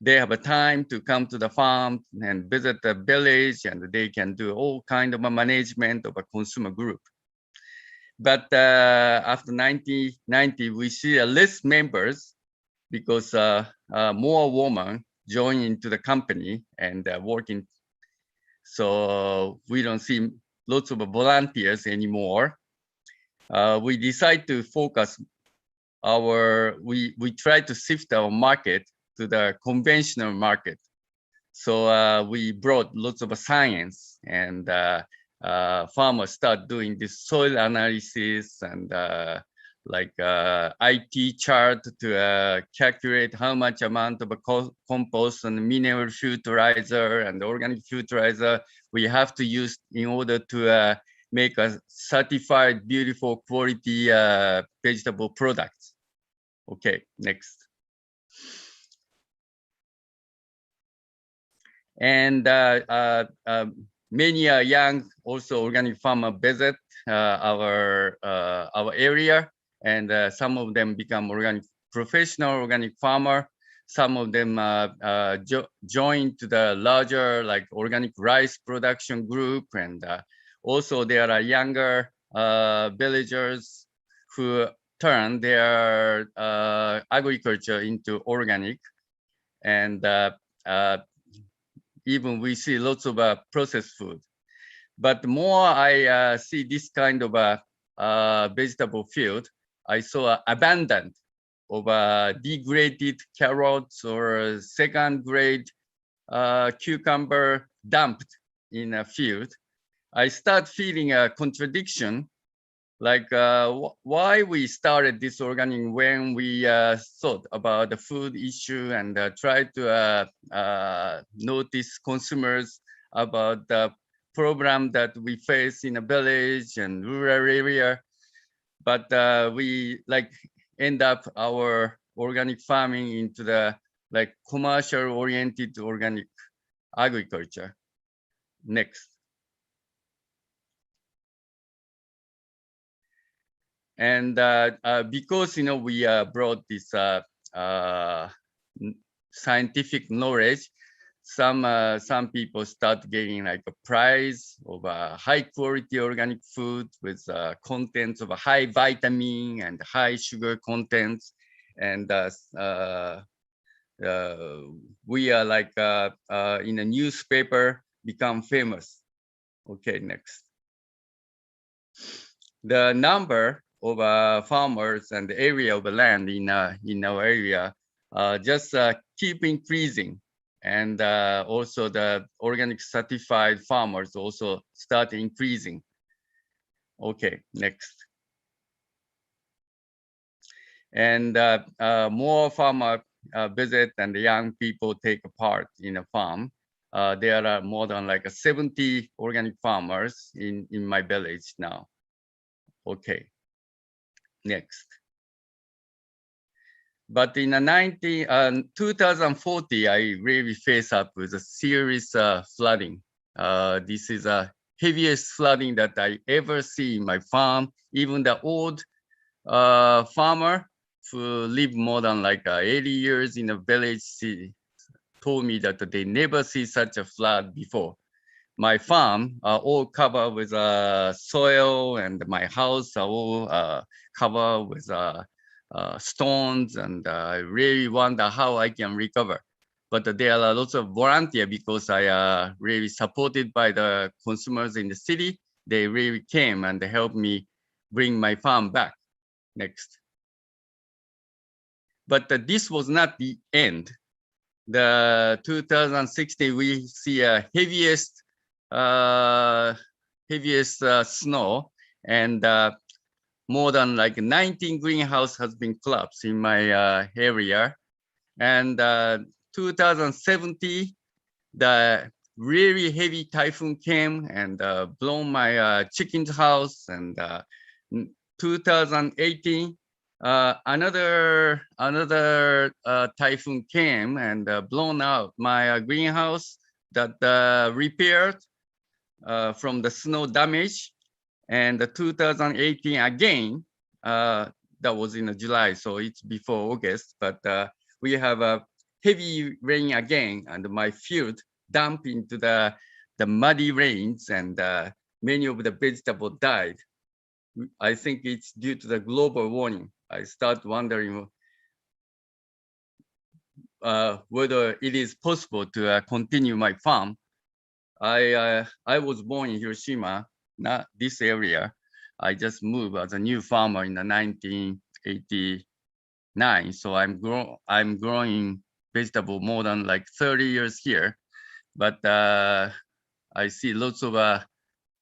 They have a time to come to the farm and visit the village, and they can do all kind of a management of a consumer group. But after 1990, we see less members because more women join into the company and working. So we don't see lots of volunteers anymore. We decide to focus we try to shift our market to the conventional market. So we brought lots of science, and farmers start doing this soil analysis and like IT chart to calculate how much amount of a compost and mineral fertilizer and organic fertilizer we have to use in order to make a certified beautiful quality vegetable products. Okay, next. And many young also organic farmer visit our area, and some of them become professional organic farmer. Some of them join to the larger like organic rice production group, and also there are younger villagers who turn their agriculture into organic, and even we see lots of processed food. But more I see this kind of a vegetable field, I saw abundant of degraded carrots or second grade cucumber dumped in a field. I start feeling a contradiction, like why we started this organic when we thought about the food issue and tried to notice consumers about the problem that we face in a village and rural area. But we like end up our organic farming into the like commercial oriented organic agriculture. Next. And because we brought this scientific knowledge, some people start getting like a prize of high quality organic food with contents of a high vitamin and high sugar contents, and we are like in a newspaper become famous. Okay, next. The number of farmers and the area of the land in our area just keep increasing, and also the organic certified farmers also start increasing. Okay, next. And more farmer visit and the young people take part in a farm. There are more than like 70 organic farmers in my village now. Okay, next. But in the 2040, I really face up with a serious flooding. This is the heaviest flooding that I ever see in my farm. Even the old farmer who lived more than like 80 years in a village told me that they never see such a flood before. My farm are all covered with soil, and my house are all covered with stones, and I really wonder how I can recover. But there are lots of volunteers because I really supported by the consumers in the city. They really came and helped me bring my farm back. Next. But this was not the end. The 2016, we see a heaviest snow, and more than like 19 greenhouse has been collapsed in my area. And 2017, the really heavy typhoon came and blown my chicken's house. And 2018, another typhoon came and blown out my greenhouse that repaired from the snow damage. And the 2018 again, that was in July, so it's before August, but we have a heavy rain again, and my field dumped into the muddy rains, and many of the vegetables died. I think it's due to the global warming. I start wondering whether it is possible to continue my farm. I was born in Hiroshima, not this area. I just moved as a new farmer in the 1989. So I'm growing vegetable more than like 30 years here. But I see lots of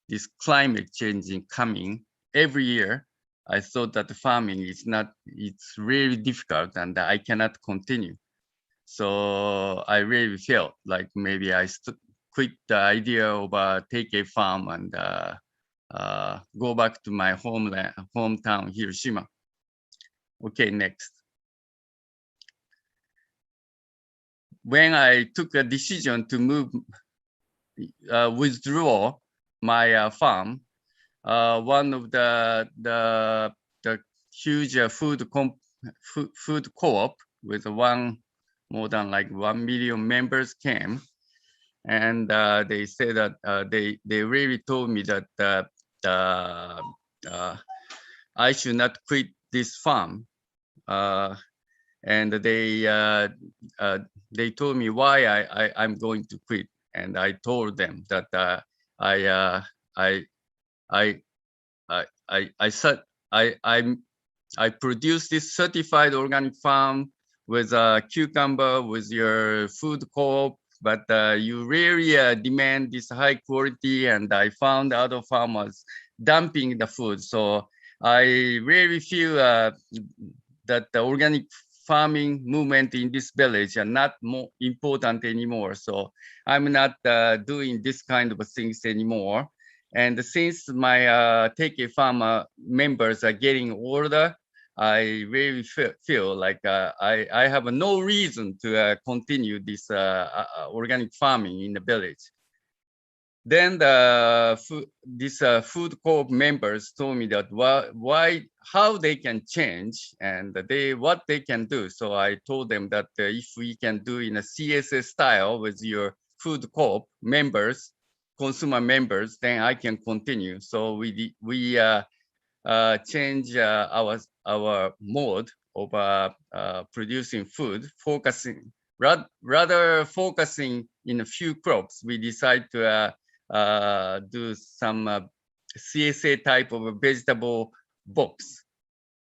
this climate changing coming every year. I thought that the farming is not, it's really difficult and I cannot continue. So I really felt like maybe I quit the idea of take a farm and go back to my hometown, Hiroshima. Okay, next. When I took a decision to withdraw my farm, one of the huge food co-op with more than like 1 million members came, and they said that they really told me that I should not quit this farm, and they told me why I'm going to quit, and I told them that I produce this certified organic farm with cucumber, with your food co-op, but you really demand this high quality, and I found other farmers dumping the food. So I really feel that the organic farming movement in this village are not more important anymore. So I'm not doing this kind of things anymore. And since my Take a Farmer members are getting older, I really feel like I have no reason to continue this organic farming in the village. Then these food co-op members told me that how they can change and what they can do. So I told them that if we can do in a CSS style with your food co-op members, consumer members, then I can continue. So we change our mode of producing food, focusing rather focusing in a few crops, we decide to do some CSA type of a vegetable box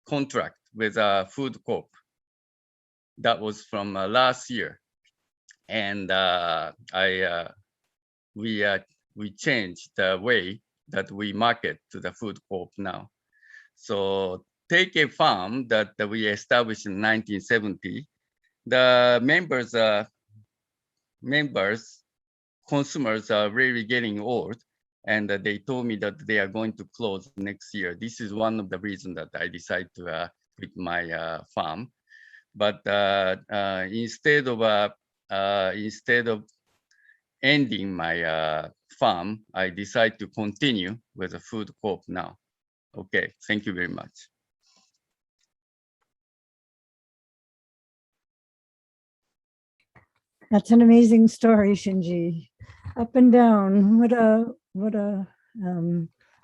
contract with a food corp. That was from last year, and we changed the way that we market to the food corp now. So take a farm that we established in 1970. The consumers are really getting old, and they told me that they are going to close next year. This is one of the reasons that I decided to quit my farm. But instead of ending my farm, I decide to continue with the food corp now. Okay, thank you very much. That's an amazing story, Shinji. Up and down. What a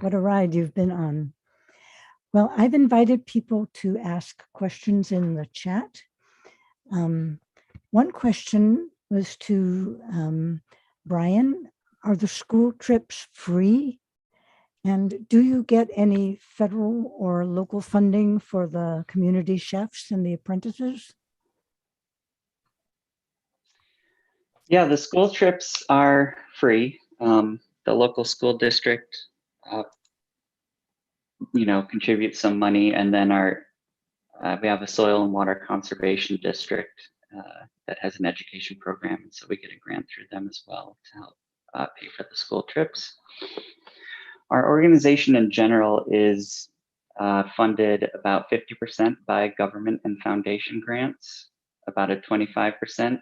ride you've been on. Well, I've invited people to ask questions in the chat. One question was to Brian. Are the school trips free? And do you get any federal or local funding for the community chefs and the apprentices? Yeah, the school trips are free. The local school district, contributes some money, and then we have a soil and water conservation district that has an education program, and so we get a grant through them as well to help pay for the school trips. Our organization in general is funded about 50% by government and foundation grants, about a 25%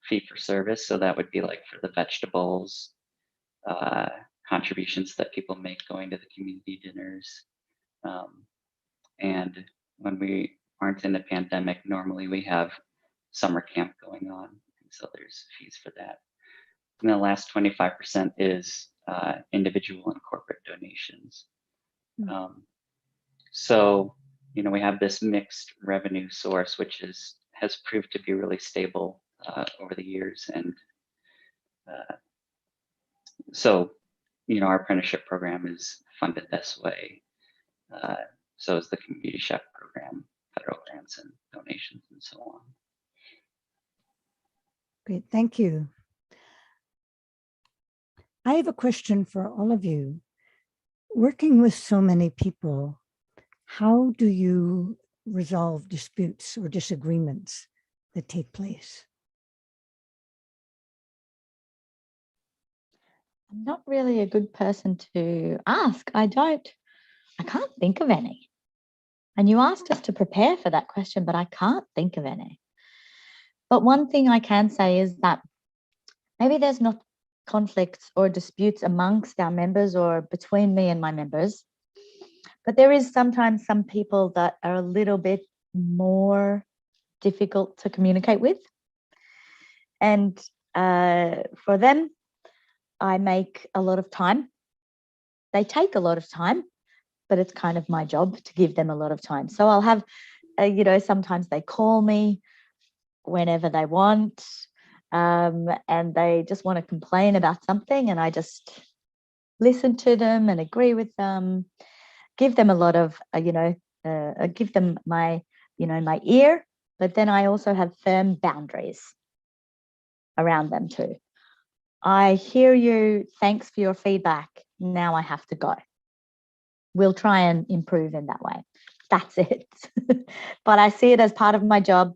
fee for service. So that would be like for the vegetables, contributions that people make going to the community dinners. And when we aren't in the pandemic, normally we have summer camp going on. And so there's fees for that. And the last 25% is individual and corporate donations. So, we have this mixed revenue source, which has proved to be really stable over the years. And so, our apprenticeship program is funded this way. So is the community chef program, federal grants and donations and so on. Great, thank you. I have a question for all of you. Working with so many people, how do you resolve disputes or disagreements that take place? I'm not really a good person to ask. I can't think of any. And you asked us to prepare for that question, but I can't think of any. But one thing I can say is that maybe there's not conflicts or disputes amongst our members or between me and my members, but there is sometimes some people that are a little bit more difficult to communicate with. And for them, I make a lot of time. They take a lot of time, but it's kind of my job to give them a lot of time. So I'll have, sometimes they call me whenever they want, and they just want to complain about something, and I just listen to them and agree with them, give them a lot of, give them my, my ear, but then I also have firm boundaries around them too. I hear you, thanks for your feedback. Now I have to go. We'll try and improve in that way. That's it. But I see it as part of my job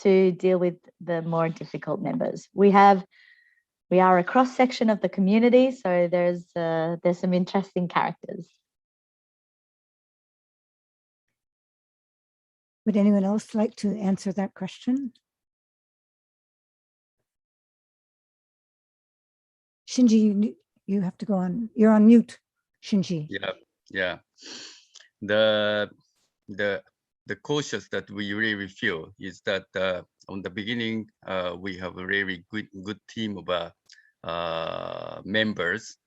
to deal with the more difficult members. We are a cross section of the community, so there's some interesting characters. Would anyone else like to answer that question? Shinji, you have to go on. You're on mute, Shinji. Yeah. The cautious that we really feel is that on the beginning we have a really good team of members,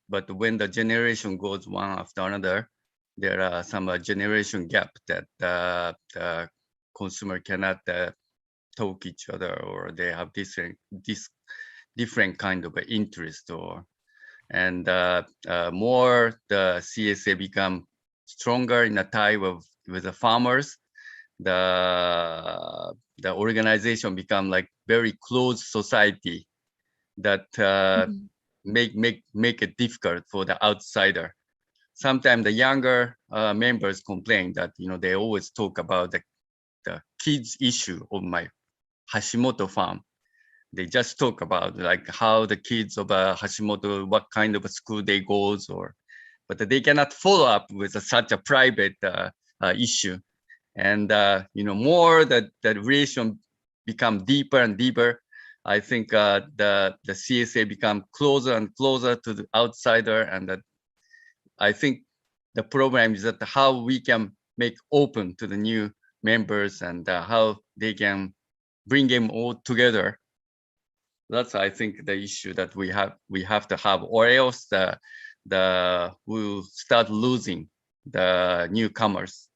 but when the generation goes one after another, there are some generation gap that the consumer cannot talk each other, or they have this different kind of interest, and more the CSA become stronger in a tie with the farmers. The organization become like very close society that make it difficult for the outsider. Sometimes the younger members complain that they always talk about the kids issue of my Hashimoto farm. They just talk about like how the kids of Hashimoto, what kind of a school they goes, but they cannot follow up with such a private issue. And more that the relation become deeper and deeper. I think the CSA become closer and closer to the outsider, and that I think the program is that how we can make open to the new members, and how they can bring them all together. That's, I think, the issue that we have to have, or else we'll start losing the newcomers.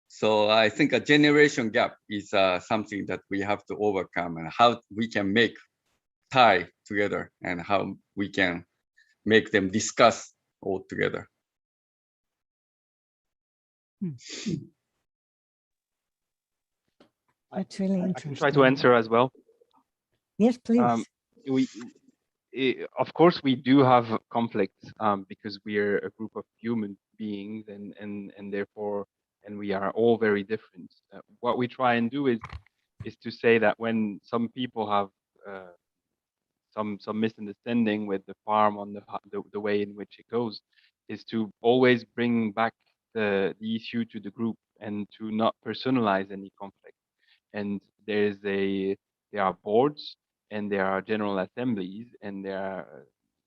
So I think a generation gap is something that we have to overcome, and how we can make tie together, and how we can make them discuss all together. That's really I interesting. can try to answer as well. Yes, please. Of course, we do have conflicts because we are a group of human beings, and therefore, and we are all very different. What we try and do is to say that when some people have some misunderstanding with the farm on the way in which it goes, is to always bring back the issue to the group and to not personalize any conflict. And there are boards, and there are general assemblies, and there are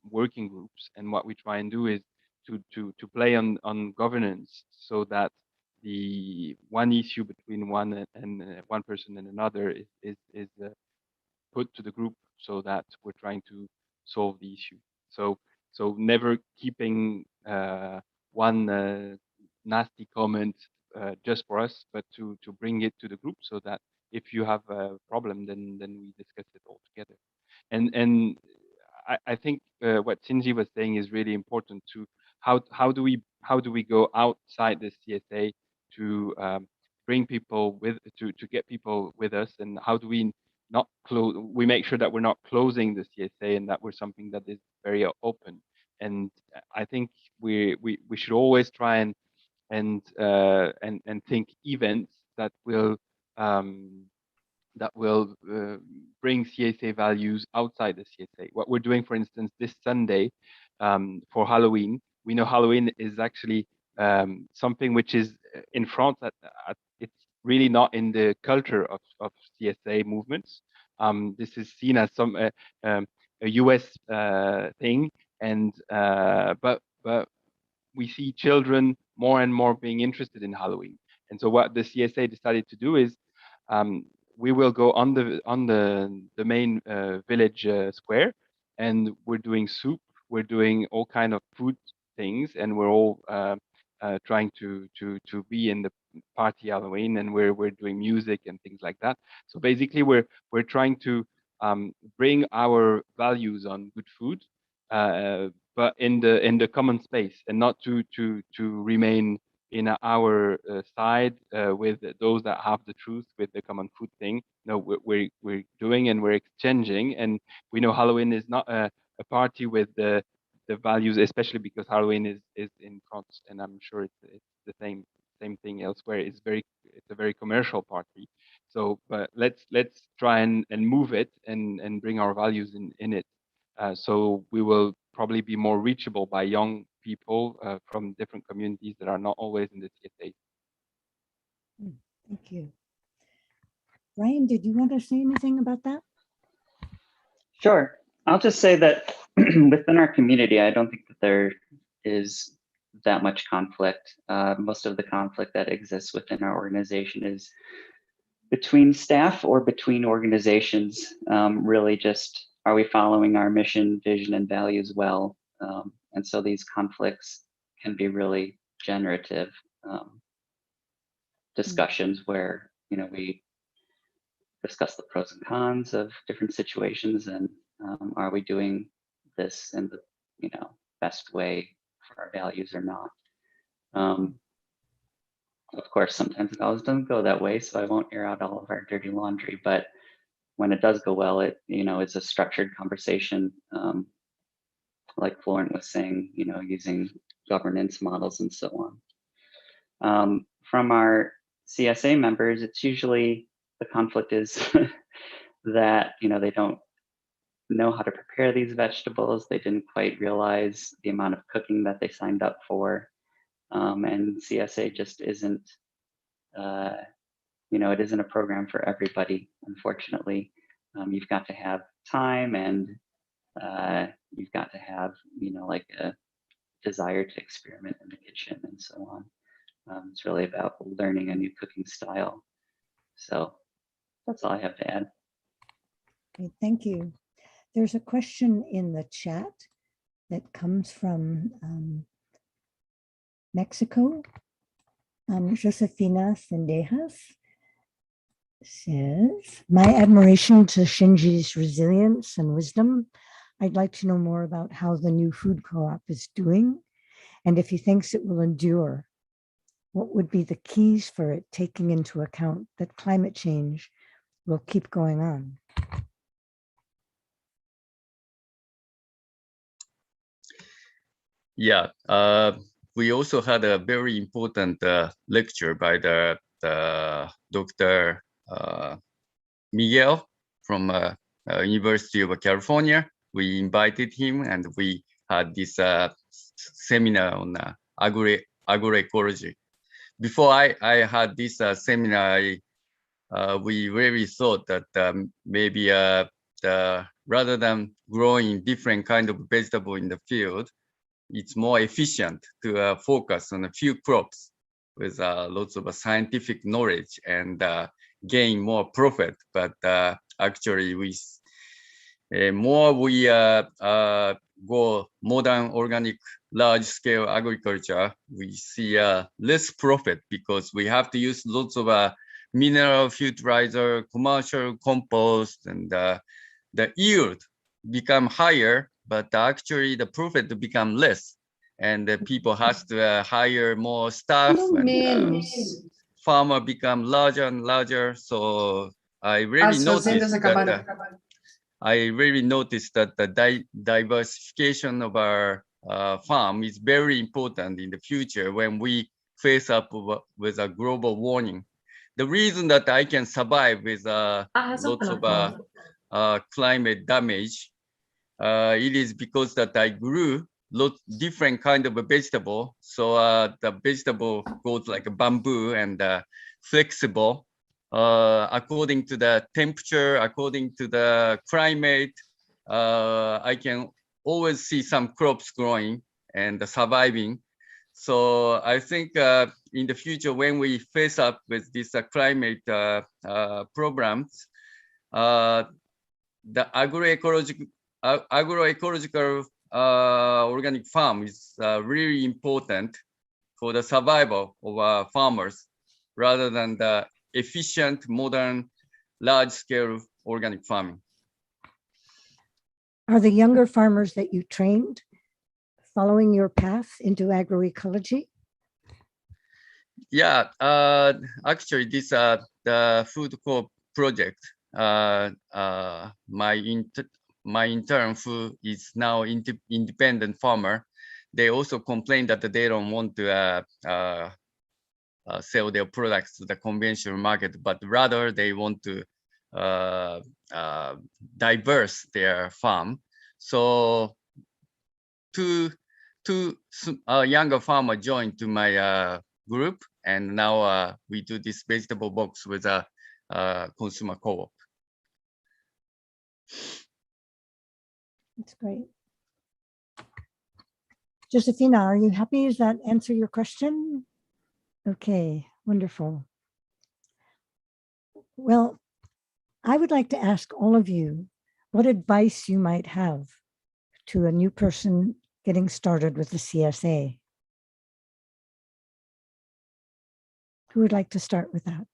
working groups. And what we try and do is to play on governance, so that the one issue between one person and another is put to the group, so that we're trying to solve the issue. So never keeping one nasty comment just for us, but to bring it to the group, so that if you have a problem, then we discuss it all together. And I think what Shinji was saying is really important. To how do we go outside the CSA to bring people to get people with us, and how do we not close? We make sure that we're not closing the CSA, and that we're something that is very open. And I think we should always try and think events that will bring CSA values outside the CSA. What we're doing, for instance, this Sunday for Halloween, we know Halloween is actually something which is in France. It's really not in the culture of CSA movements. This is seen as a US thing, and but we see children more and more being interested in Halloween. And so what the CSA decided to do is we will go on the main village square, and we're doing soup, we're doing all kind of food things, and we're all trying to be in the party Halloween, and we're doing music and things like that. So basically, we're trying to bring our values on good food, but in the common space, and not to remain in our side with those that have the truth with the common food thing. No, we're doing, and we're exchanging, and we know Halloween is not a party with the values, especially because Halloween is in France, and I'm sure it's the same thing elsewhere. It's a very commercial party. So, but let's try and move it and bring our values in it. So we will probably be more reachable by young people from different communities that are not always in the CSA. Thank you. Ryan, did you want to say anything about that? Sure. I'll just say that within our community, I don't think that there is that much conflict. Most of the conflict that exists within our organization is between staff or between organizations. Really just, are we following our mission, vision, and values well? And so these conflicts can be really generative. discussions where, we discuss the pros and cons of different situations, and are we doing this in the, best way for our values or not. Of course, sometimes it always doesn't go that way, so I won't air out all of our dirty laundry, but when it does go well, it's a structured conversation, like Florent was saying, using governance models and so on. From our CSA members, it's usually the conflict is that, they don't know how to prepare these vegetables. They didn't quite realize the amount of cooking that they signed up for. And CSA just isn't, it isn't a program for everybody, unfortunately. You've got to have time, and you've got to have, like a desire to experiment in the kitchen and so on. It's really about learning a new cooking style. So that's all I have to add. Okay, thank you. There's a question in the chat that comes from Mexico. Josefina Sendejas says, my admiration to Shinji's resilience and wisdom. I'd like to know more about how the new food co-op is doing, and if he thinks it will endure. What would be the keys for it, taking into account that climate change will keep going on? Yeah, we also had a very important lecture by the Dr. Miguel from University of California. We invited him, and we had this seminar on agroecology. Before I had this seminar, we really thought that maybe rather than growing different kind of vegetable in the field, it's more efficient to focus on a few crops with lots of scientific knowledge and gain more profit. But actually, more we go modern organic large-scale agriculture, we see less profit because we have to use lots of mineral fertilizer, commercial compost, and the yield become higher, but actually the profit become less, and the people has to hire more staff, and farmer become larger and larger. So I really noticed that the diversification of our farm is very important in the future when we face up with a global warming. The reason that I can survive with lots of climate damage, it is because that I grew different kind of a vegetable. So the vegetable goes like a bamboo and flexible. According to the temperature, according to the climate, I can always see some crops growing and surviving. So I think in the future, when we face up with this climate programs, the agroecological organic farm is really important for the survival of farmers, rather than the efficient, modern, large-scale organic farming. Are the younger farmers that you trained following your path into agroecology? Yeah, actually, this the food co project. My intern, who is now independent farmer, they also complain that they don't want to sell their products to the conventional market, but rather they want to diverse their farm. So two younger farmer joined to my group, and now we do this vegetable box with a consumer co-op. That's great. Josefina, are you happy? Does that answer your question? Okay, wonderful. Well, I would like to ask all of you what advice you might have to a new person getting started with the CSA. Who would like to start with that?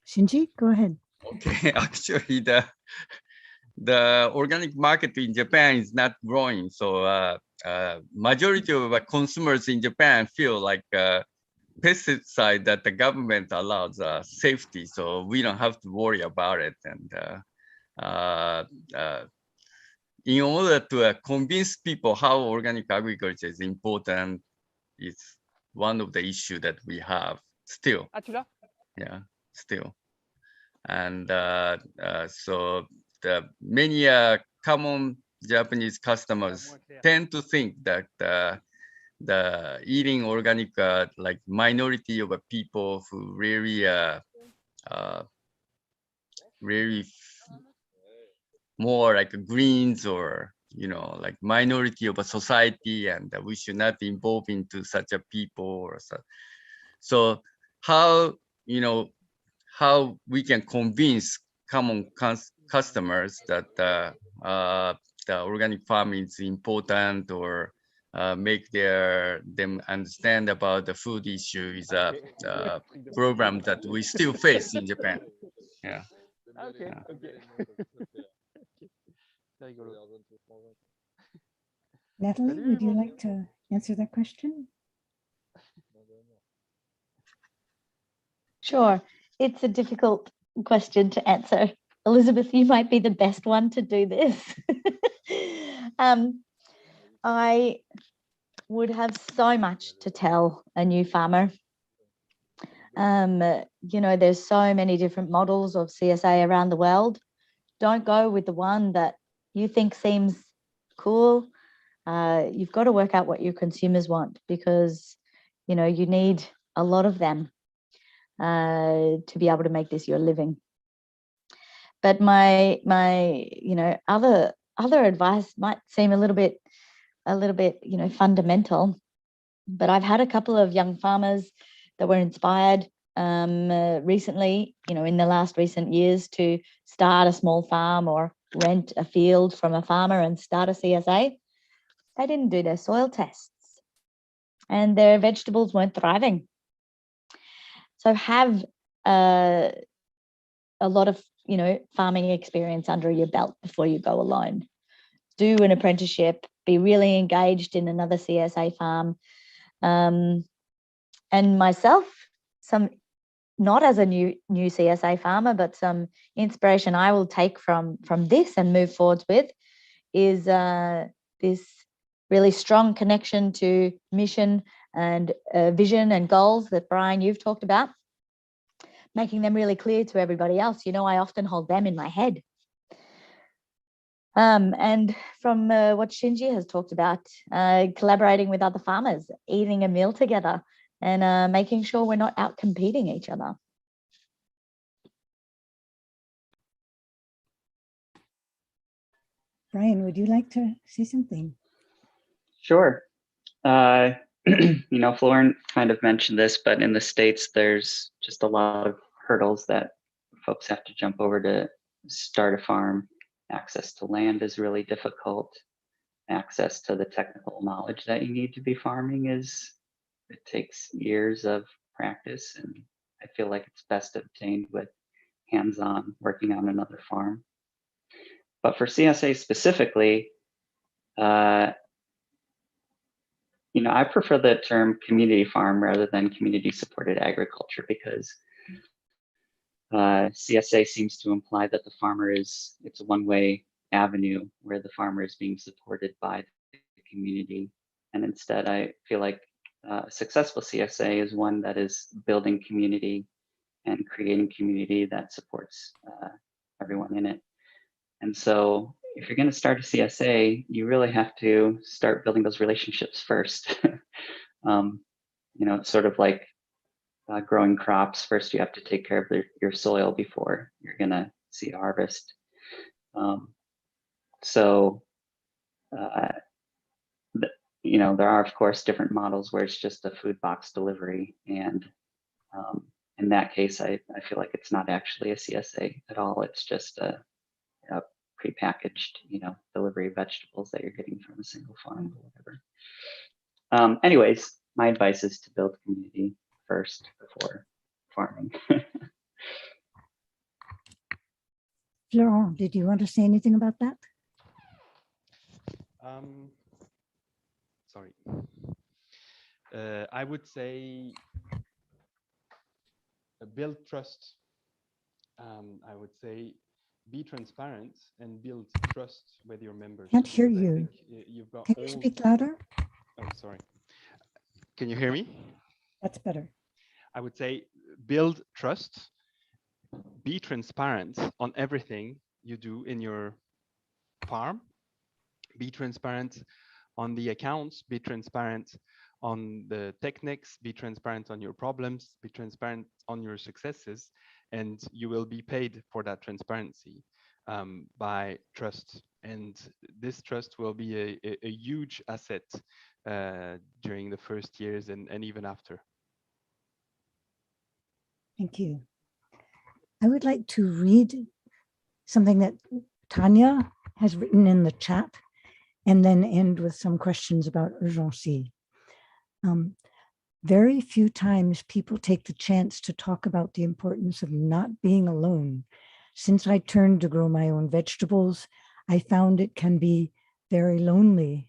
Shinji, go ahead. Okay, actually, the organic market in Japan is not growing. So majority of consumers in Japan feel like pesticide that the government allows safety, so we don't have to worry about it. And in order to convince people how organic agriculture is important, it's one of the issues that we have still. Yeah, still. And so the many common Japanese customers tend to think that the eating organic, like minority of people who really, really more like greens, or like minority of a society, and we should not involve into such a people or so. So how how we can convince common customers that the organic farming is important, or make them understand about the food issue is a program that we still face in Japan. Yeah. Okay. Yeah. Okay. Natalie, would you like to answer that question? Sure. It's a difficult question to answer. Elizabeth, you might be the best one to do this. I would have so much to tell a new farmer. There's so many different models of CSA around the world. Don't go with the one that you think seems cool. You've got to work out what your consumers want, because you need a lot of them to be able to make this your living. But my other advice might seem a little bit fundamental, but I've had a couple of young farmers that were inspired recently, in the last recent years, to start a small farm or rent a field from a farmer and start a CSA. They didn't do their soil tests, and their vegetables weren't thriving. So have a lot of farming experience under your belt before you go alone. Do an apprenticeship, be really engaged in another CSA farm. And myself, not as a new CSA farmer, but some inspiration I will take from this and move forwards with is this really strong connection to mission and vision and goals that, Brian, you've talked about, making them really clear to everybody else. I often hold them in my head. And from what Shinji has talked about, collaborating with other farmers, eating a meal together, and making sure we're not out competing each other. Brian, would you like to say something? Sure. Florin kind of mentioned this, but in the States, there's just a lot of hurdles that folks have to jump over to start a farm. Access to land is really difficult. Access to the technical knowledge that you need to be farming it takes years of practice, and I feel like it's best obtained with hands-on working on another farm. But for CSA specifically, I prefer the term community farm rather than community supported agriculture, because CSA seems to imply that the farmer it's a one-way avenue where the farmer is being supported by the community. And instead, I feel like a successful CSA is one that is building community and creating community that supports everyone in it. And so if you're going to start a CSA, you really have to start building those relationships first. It's sort of like growing crops. First, you have to take care of your soil before you're going to see a harvest. There are, of course, different models where it's just a food box delivery, and in that case, I feel like it's not actually a CSA at all. It's just a prepackaged, delivery of vegetables that you're getting from a single farm or whatever. Anyways, my advice is to build community first before farming. Florent, did you want to say anything about that? Sorry. I would say build trust. I would say be transparent and build trust with your members. Can't hear because I you. think, you've got Can you speak louder? Oh, sorry. Can you hear me? That's better. I would say build trust, be transparent on everything you do in your farm, be transparent on the accounts, be transparent on the techniques, be transparent on your problems, be transparent on your successes, and you will be paid for that transparency by trust. And this trust will be a huge asset during the first years and even after. Thank you. I would like to read something that Tanya has written in the chat and then end with some questions about urgency. Very few times people take the chance to talk about the importance of not being alone. Since I turned to grow my own vegetables, I found it can be very lonely,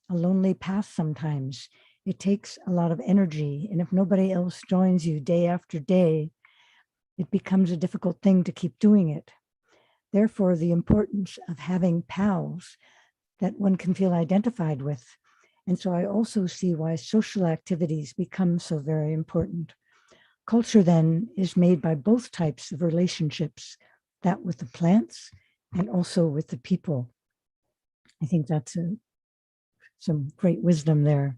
a lonely path sometimes. It takes a lot of energy, and if nobody else joins you day after day, it becomes a difficult thing to keep doing it. Therefore, the importance of having pals that one can feel identified with. And so I also see why social activities become so very important. Culture then is made by both types of relationships, that with the plants and also with the people. I think that's some great wisdom there.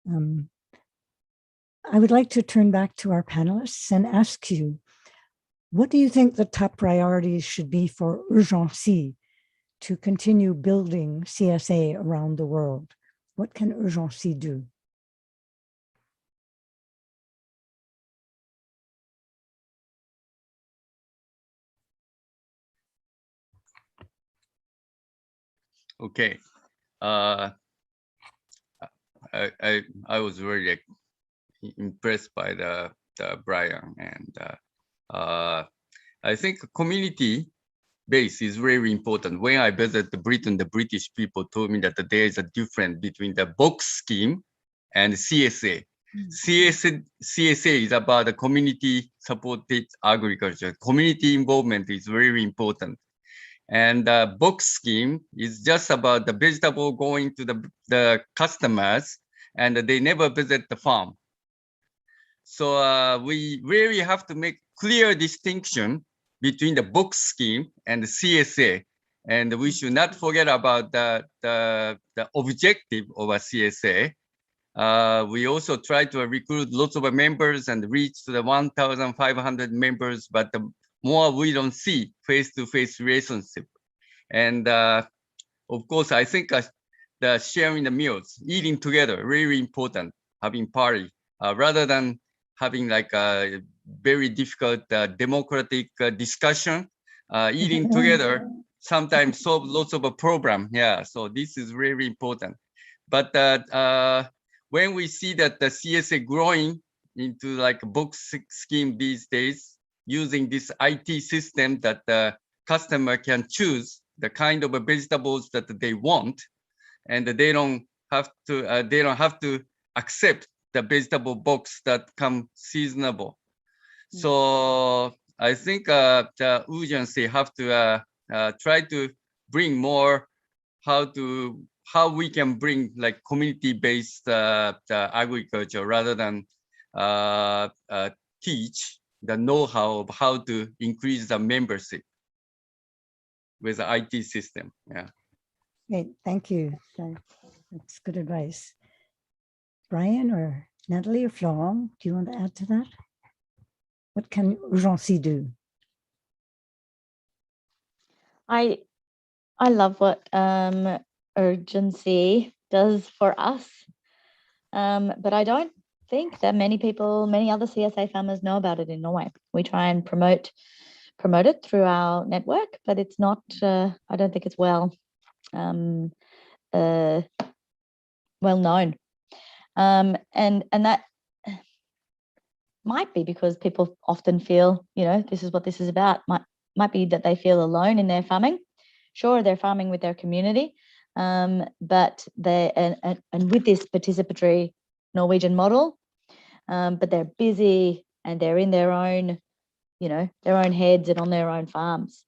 I would like to turn back to our panelists and ask you, what do you think the top priorities should be for urgency to continue building CSA around the world? What can urgency do? Okay. I was really impressed by the Brian, and I think community base is very important. When I visited Britain, the British people told me that there is a difference between the box scheme and CSA. CSA is about the community supported agriculture. Community involvement is very important. And the box scheme is just about the vegetable going to the customers, and they never visit the farm. So we really have to make clear distinction between the box scheme and the CSA. And we should not forget about the objective of a CSA. We also try to recruit lots of members and reach to the 1,500 members, but the more we don't see face-to-face relationship. And of course, I think the sharing the meals, eating together, really important, having party, rather than having like a very difficult democratic discussion, eating together sometimes solve lots of a problem. Yeah, so this is very important. But when we see that the CSA growing into like a box scheme these days, using this IT system that the customer can choose the kind of vegetables that they want, and they don't have to accept the vegetable box that come seasonable. So I think the urgency have to try to bring more how we can bring like community-based agriculture rather than teach the know-how of how to increase the membership with the IT system. Yeah. Great, thank you. That's good advice. Brian or Natalie or Florent, do you want to add to that? What can urgency do? I love what urgency does for us, but I don't think that many other CSA farmers know about it in Norway. We try and promote it through our network, but it's not, I don't think it's well known. And that might be because people often feel, this is what this is about. Might be that they feel alone in their farming. Sure, they're farming with their community, but and with this participatory Norwegian model, but they're busy and they're in their own, their own heads and on their own farms.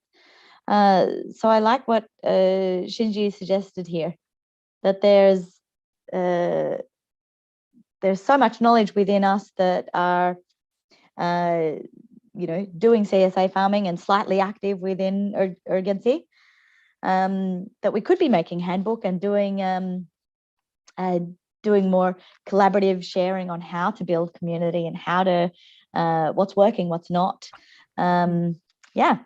So I like what Shinji suggested here, that there's so much knowledge within us that are doing CSA farming and slightly active within urgency, that we could be making handbook and doing more collaborative sharing on how to build community and how to what's working, what's not. Yeah.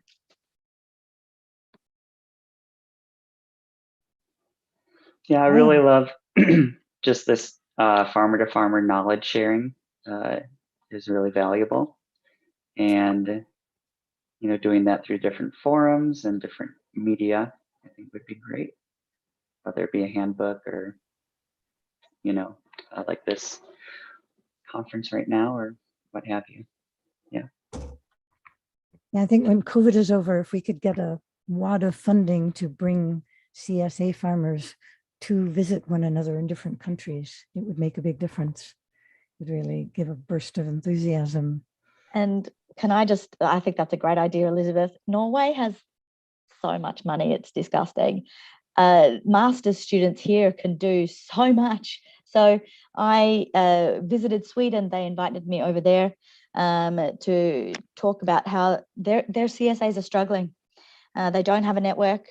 Yeah, I really love just this farmer to farmer knowledge sharing is really valuable. And, doing that through different forums and different media, I think would be great. Whether it be a handbook or, like this conference right now or what have you. Yeah. I think when COVID is over, if we could get a wad of funding to bring CSA farmers to visit one another in different countries, it would make a big difference. It would really give a burst of enthusiasm. And I think that's a great idea, Elizabeth. Norway has so much money, it's disgusting. Master's students here can do so much. So I visited Sweden. They invited me over there to talk about how their CSAs are struggling. They don't have a network.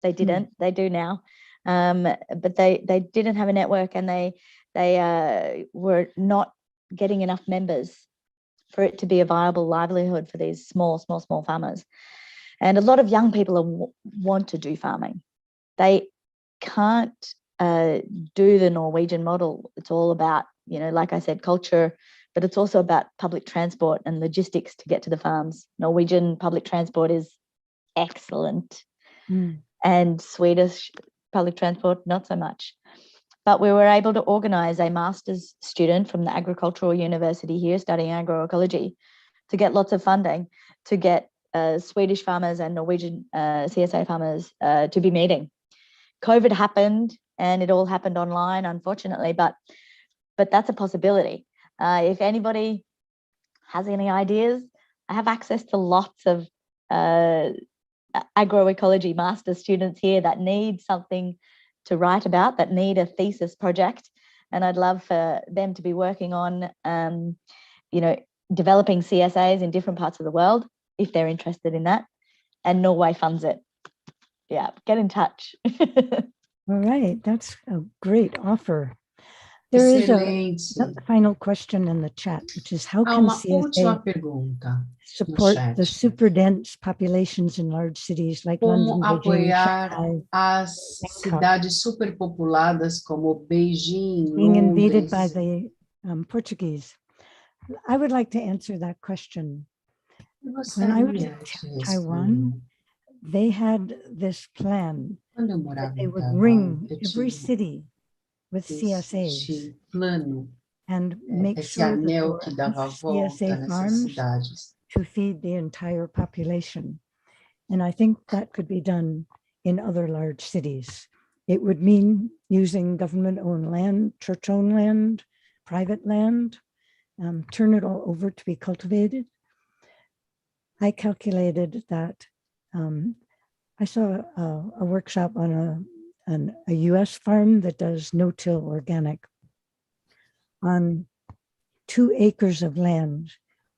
They didn't. They do now. But they didn't have a network, and they were not getting enough members for it to be a viable livelihood for these small farmers. And a lot of young people want to do farming. They can't do the Norwegian model. It's all about, like I said, culture, but it's also about public transport and logistics to get to the farms. Norwegian public transport is excellent, and Swedish public transport, not so much. But we were able to organize a master's student from the agricultural university here studying agroecology to get lots of funding to get Swedish farmers and Norwegian CSA farmers to be meeting. COVID happened and it all happened online, unfortunately, but that's a possibility. If anybody has any ideas, I have access to lots of agroecology master students here that need something to write about, that need a thesis project. And I'd love for them to be working on, developing CSAs in different parts of the world if they're interested in that. And Norway funds it. Yeah, get in touch. All right, that's a great offer. There is a final question in the chat, which is how can CSA support the super dense populations in large cities like London, Beijing, Shanghai, as cidades superpopuladas como Beijing, being invaded by the Portuguese? I would like to answer that question. When I was in Taiwan, they had this plan that they would ring every city with CSAs and make sure that there were CSA farms to feed the entire population. And I think that could be done in other large cities. It would mean using government-owned land, church-owned land, private land, turn it all over to be cultivated. I calculated that I saw a workshop on a US farm that does no-till organic. On 2 acres of land,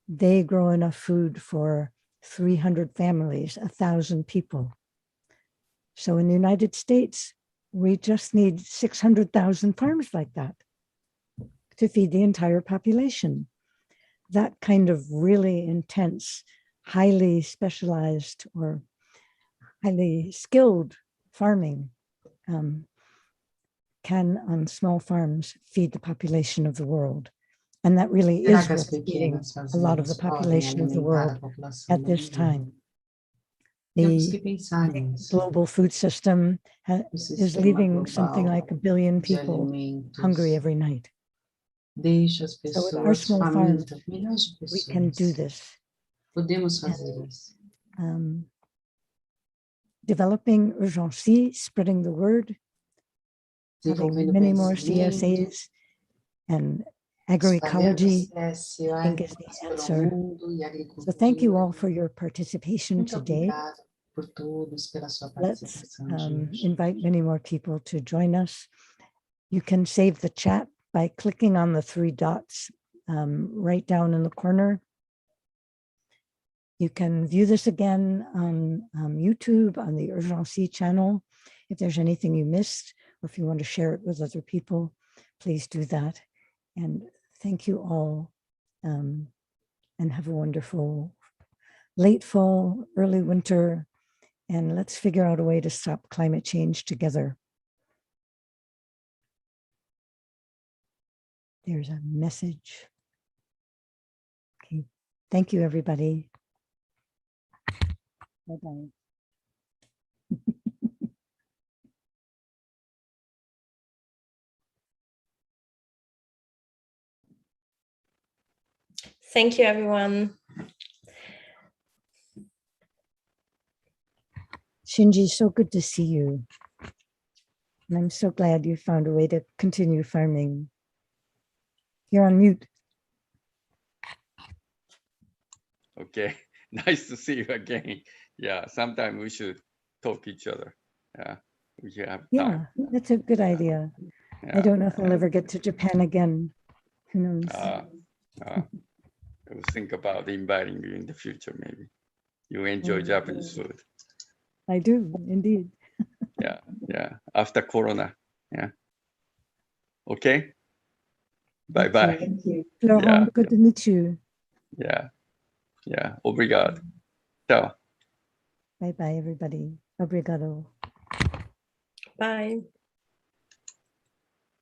they grow enough food for 300 families, 1,000 people. So in the United States, we just need 600,000 farms like that to feed the entire population. That kind of really intense, highly specialized or highly skilled farming can, on small farms, feed the population of the world. And that really Será is que as what's feeding pequenas a lot of the fazendas podem population of the alimentar a world população at this mundial? time. Temos The que pensar nisso. global food system O is sistema leaving something global like 1 billion de people alimentos hungry every night. deixa as So with our pessoas small farms, famintas, milhões de we can do pessoas. this. Podemos fazer isso. Developing urgency, spreading the word, having Desenvolvendo many more conhecimento, CSAs and espalhando agroecology, CSA I think is the pelo answer. mundo e So thank you agricultura. all for your participation Muito today. obrigada por todos, pela sua Let's participação de hoje. invite many more people to join us. You can save the chat by clicking on the 3 dots right down in the corner. You can view this again on YouTube, on the Urgency channel. If there's anything you missed, or if you want to share it with other people, please do that. And thank you all, and have a wonderful late fall, early winter, and let's figure out a way to stop climate change together. There's a message. Okay, thank you, everybody. Bye-bye. Thank you, everyone. Shinji, so good to see you. And I'm so glad you found a way to continue farming. You're on mute. Okay, nice to see you again. Yeah, sometime we should talk each other. Yeah, we should have time. Yeah, that's a good idea. Yeah, I don't know if I'll ever get to Japan again. Who knows? I will think about inviting you in the future, maybe. You enjoy Japanese food. I do, indeed. Yeah, after Corona. Yeah. Okay. Bye-bye. Thank you. Florent, good to meet you. Yeah. Obrigado. Ciao. Bye-bye, everybody. Obrigado. Bye.